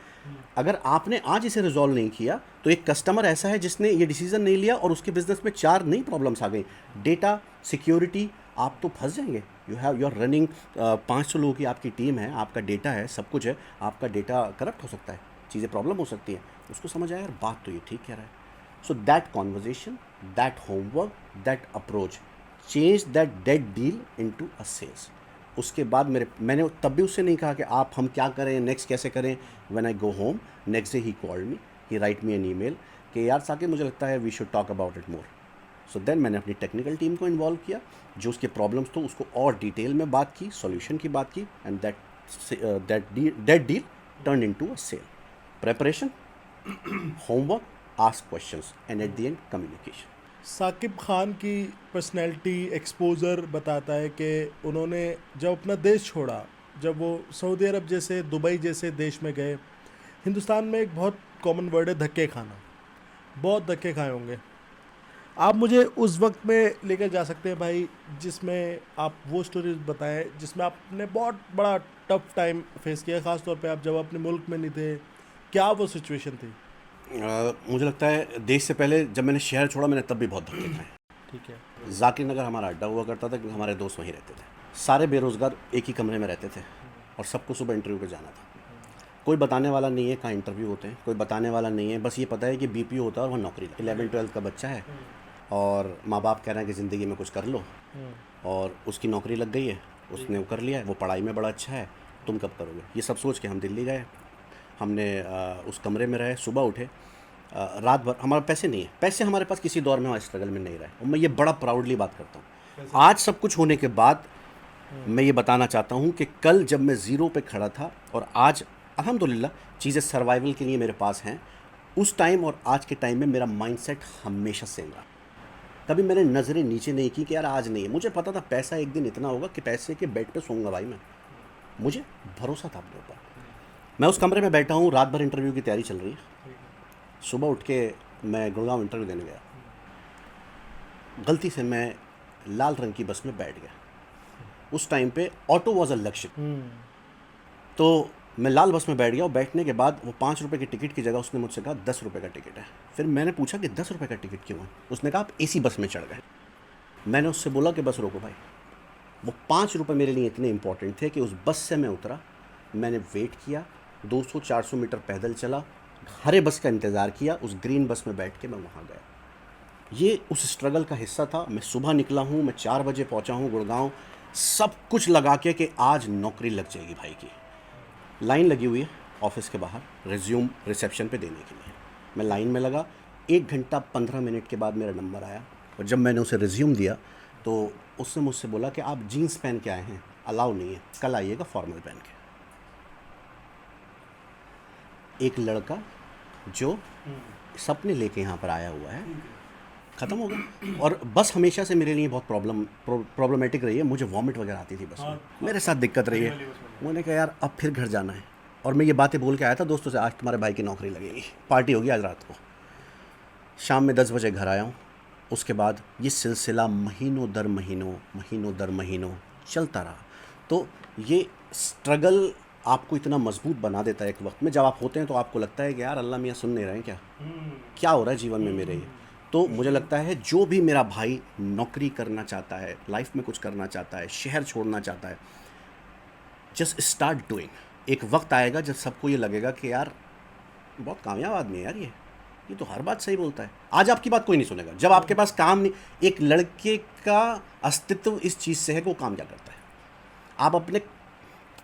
S1: अगर आपने आज इसे रिजॉल्व नहीं किया तो एक कस्टमर ऐसा है जिसने ये डिसीजन नहीं लिया और उसके बिजनेस में 4 नई प्रॉब्लम्स आ गई। डेटा सिक्योरिटी, आप तो फंस जाएंगे। यू आर रनिंग 500 लोगों की आपकी टीम है, आपका डेटा है, सब कुछ है, आपका डेटा करप्ट हो सकता है, चीज़ें प्रॉब्लम हो सकती हैं। उसको समझ आया यार बात तो ये ठीक कह रहा है। So that conversation, that homework, that approach changed that dead deal into a sales. उसके बाद मैंने तब भी उससे नहीं कहा कि आप हम क्या करें, नेक्स्ट कैसे करें। When I go home, next day he called me, he write me an email कि यार साकिब मुझे लगता है we should talk about it more. So then मैंने अपनी टेक्निकल टीम को इन्वॉल्व किया, जो उसके प्रॉब्लम्स तो उसको और डिटेल में बात की, सॉल्यूशन की बात की, and that deal turned into a sale. Preparation, homework, ask questions and at the end communication.
S2: Saqib Khan की पर्सनैलिटी एक्सपोजर बताता है कि उन्होंने जब अपना देश छोड़ा, जब वो सऊदी अरब जैसे, दुबई जैसे देश में गए, हिंदुस्तान में एक बहुत कॉमन वर्ड है धक्के खाना, बहुत धक्के खाए होंगे। आप मुझे उस वक्त में लेकर जा सकते हैं भाई, जिसमें आप वो स्टोरीज बताएं जिसमें आपने बहुत बड़ा टफ टाइम फेस किया, ख़ास तौर पे आप जब अपने मुल्क में नहीं थे, क्या वो सिचुएशन थी?
S1: मुझे लगता है देश से पहले जब मैंने शहर छोड़ा मैंने तब भी बहुत धक्के खाए।
S2: ठीक है।
S1: जाकिर नगर हमारा अड्डा हुआ करता था क्योंकि हमारे दोस्त वहीं रहते थे। सारे बेरोज़गार एक ही कमरे में रहते थे और सबको सुबह इंटरव्यू पे जाना था। कोई बताने वाला नहीं है कहाँ इंटरव्यू होते हैं, कोई बताने वाला नहीं है, बस ये पता है कि BPO होता है और वह नौकरी। 11-12 का बच्चा है और माँ बाप कह रहे हैं कि ज़िंदगी में कुछ कर लो, और उसकी नौकरी लग गई है, उसने वो कर लिया है, वो पढ़ाई में बड़ा अच्छा है, तुम कब करोगे? ये सब सोच के हम दिल्ली गए। हमने उस कमरे में रहे, सुबह उठे, रात भर। हमारे पैसे नहीं है, पैसे हमारे पास किसी दौर में हमारे स्ट्रगल में नहीं रहे, और मैं ये बड़ा प्राउडली बात करता हूँ। आज सब कुछ होने के बाद मैं ये बताना चाहता हूँ कि कल जब मैं ज़ीरो पे खड़ा था और आज अल्हम्दुलिल्लाह चीज़ें सर्वाइवल के लिए मेरे पास हैं, उस टाइम और आज के टाइम में मेरा माइंडसेट हमेशा सेम रहा। कभी मैंने नज़रें नीचे नहीं की कि यार आज नहीं है। मुझे पता था पैसा एक दिन इतना होगा कि पैसे के बेड पे सोऊंगा भाई मैं, मुझे भरोसा था अपने ऊपर। मैं उस कमरे में बैठा हूँ, रात भर इंटरव्यू की तैयारी चल रही है। सुबह उठ के मैं गुड़गांव इंटरव्यू देने गया, गलती से मैं लाल रंग की बस में बैठ गया। उस टाइम पे ऑटो वॉज अ लक्ष्य, तो मैं लाल बस में बैठ गया और बैठने के बाद वो 5 रुपये की टिकट की जगह उसने मुझसे कहा 10 रुपये का टिकट है। फिर मैंने पूछा कि 10 रुपये का टिकट क्यों है? उसने कहा आप AC बस में चढ़ गए। मैंने उससे बोला कि बस रोको भाई। वो 5 रुपये मेरे लिए इतने इंपॉर्टेंट थे कि उस बस से मैं उतरा, मैंने वेट किया, 200-400 मीटर पैदल चला, हरे बस का इंतज़ार किया, उस ग्रीन बस में बैठ के मैं वहाँ गया। ये उस स्ट्रगल का हिस्सा था। मैं सुबह निकला हूँ, मैं 4 बजे पहुँचा हूँ गुड़गांव, सब कुछ लगा के कि आज नौकरी लग जाएगी भाई की। लाइन लगी हुई है ऑफिस के बाहर रिज्यूम रिसेप्शन पे देने के लिए। मैं लाइन में लगा, 1 घंटा 15 मिनट के बाद मेरा नंबर आया और जब मैंने उसे रिज्यूम दिया तो उसने मुझसे बोला कि आप जीन्स पहन के आए हैं, अलाउ नहीं है, कल आइएगा फॉर्मल पहन के। एक लड़का जो सपने लेके यहाँ पर आया हुआ है, ख़त्म हो गया। और बस हमेशा से मेरे लिए बहुत प्रॉब्लमेटिक रही है। मुझे वॉमिट वगैरह आती थी बस में, मेरे साथ दिक्कत रही है। मैंने कहा यार अब फिर घर जाना है, और मैं ये बातें बोल के आया था दोस्तों से, आज तुम्हारे भाई की नौकरी लगेगी, पार्टी होगी आज रात को। शाम में 10 बजे घर आया हूँ। उसके बाद ये सिलसिला महीनों दर महीनों चलता रहा। तो ये स्ट्रगल आपको इतना मजबूत बना देता है। एक वक्त में जब आप होते हैं तो आपको लगता है कि यार अल्लाह मियाँ सुन नहीं रहे हैं क्या हो रहा है जीवन में मेरे। ये तो मुझे लगता है जो भी मेरा भाई नौकरी करना चाहता है, लाइफ में कुछ करना चाहता है, शहर छोड़ना चाहता है, जस्ट स्टार्ट डूइंग। एक वक्त आएगा जब सबको ये लगेगा कि यार बहुत कामयाब आदमी है यार, ये तो हर बात सही बोलता है। आज आपकी बात कोई नहीं सुनेगा जब आपके पास काम नहीं। एक लड़के का अस्तित्व इस चीज़ से है कि वो काम क्या करता है। आप अपने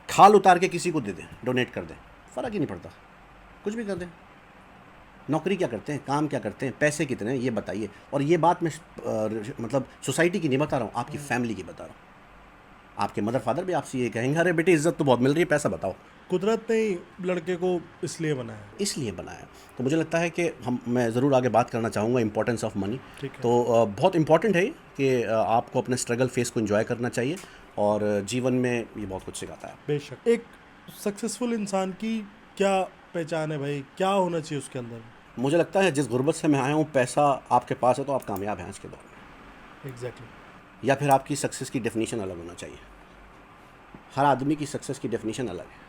S1: खाल उतार के किसी को दे दें, डोनेट कर दें, फ़र्क ही नहीं पड़ता, कुछ भी कर दें। नौकरी क्या करते हैं, काम क्या करते हैं, पैसे कितने हैं, ये बताइए। और ये बात मैं मतलब सोसाइटी की नहीं बता रहा हूँ, आपकी फैमिली की बता रहा हूँ। आपके मदर फादर भी आपसे ये कहेंगे, अरे बेटे इज्जत तो बहुत मिल रही है, पैसा बताओ।
S2: कुदरत ने ही लड़के को इसलिए बनाया।
S1: तो मुझे लगता है कि मैं ज़रूर आगे बात करना चाहूँगा इंपॉर्टेंस ऑफ मनी।
S2: ठीक है।
S1: तो बहुत इंपॉर्टेंट है ये कि आपको अपने स्ट्रगल फेस को एंजॉय करना चाहिए, और जीवन में ये बहुत कुछ सिखाता है।
S2: बेशक। एक सक्सेसफुल इंसान की क्या पहचान है भाई, क्या होना चाहिए उसके अंदर?
S1: मुझे लगता है जिस गुर्बत से मैं आया हूँ, पैसा आपके पास है तो आप कामयाब हैं आज के दौर में।
S2: एग्जैक्टली।
S1: या फिर आपकी सक्सेस की डेफिनेशन अलग होना चाहिए। हर आदमी की सक्सेस की डेफिनेशन अलग है,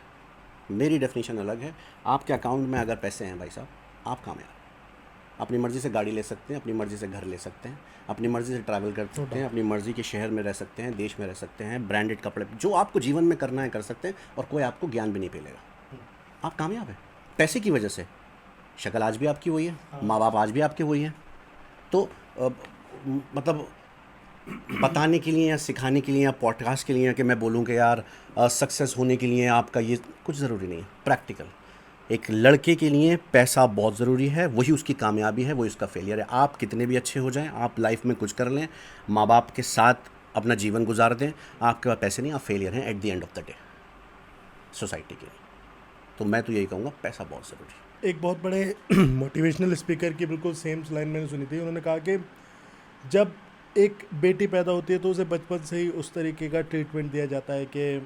S1: मेरी डेफिनेशन अलग है। आपके अकाउंट में अगर पैसे हैं भाई साहब, आप कामयाब। अपनी मर्ज़ी से गाड़ी ले सकते हैं, अपनी मर्ज़ी से घर ले सकते हैं, अपनी मर्ज़ी से ट्रैवल कर सकते हैं, अपनी मर्ज़ी के शहर में रह सकते हैं, देश में रह सकते हैं, ब्रांडेड कपड़े, जो आपको जीवन में करना है कर सकते हैं, और कोई आपको ज्ञान भी नहीं पेलेगा। आप कामयाब हैं पैसे की वजह से। शक्ल आज भी आपकी वही है, माँ बाप आज भी आपके वही हैं। तो मतलब बताने के लिए या सिखाने के लिए या पॉडकास्ट के लिए कि मैं बोलूँ कि यार सक्सेस होने के लिए आपका ये कुछ ज़रूरी नहीं है। प्रैक्टिकल एक लड़के के लिए पैसा बहुत ज़रूरी है, वही उसकी कामयाबी है, वही उसका फेलियर है। आप कितने भी अच्छे हो जाएं, आप लाइफ में कुछ कर लें, माँ बाप के साथ अपना जीवन गुजार दें, आपके पास पैसे नहीं, आप फेलियर हैं at the end of the day society के लिए। तो मैं तो यही कहूँगा, पैसा बहुत ज़रूरी है।
S2: एक बहुत बड़े मोटिवेशनल स्पीकर की बिल्कुल सेम लाइन मैंने सुनी थी। उन्होंने कहा कि जब एक बेटी पैदा होती है तो उसे बचपन से ही उस तरीके का ट्रीटमेंट दिया जाता है कि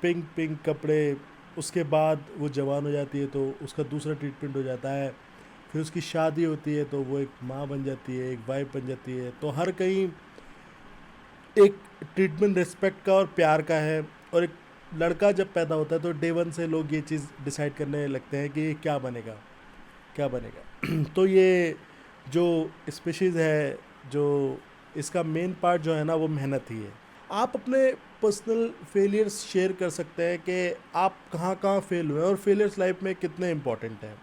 S2: पिंक पिंक कपड़े, उसके बाद वो जवान हो जाती है तो उसका दूसरा ट्रीटमेंट हो जाता है, फिर उसकी शादी होती है तो वो एक माँ बन जाती है, एक वाइफ बन जाती है। तो हर कहीं एक ट्रीटमेंट रिस्पेक्ट का और प्यार का है। और एक लड़का जब पैदा होता है तो डे वन से लोग ये चीज़ डिसाइड करने लगते हैं कि ये क्या बनेगा। तो ये जो स्पीशीज़ है, जो इसका मेन पार्ट जो है ना, वो मेहनत ही है। आप अपने पर्सनल फेलियर्स शेयर कर सकते हैं कि आप कहाँ फेल हुए और फेलियर्स लाइफ में कितने इम्पोर्टेंट हैं?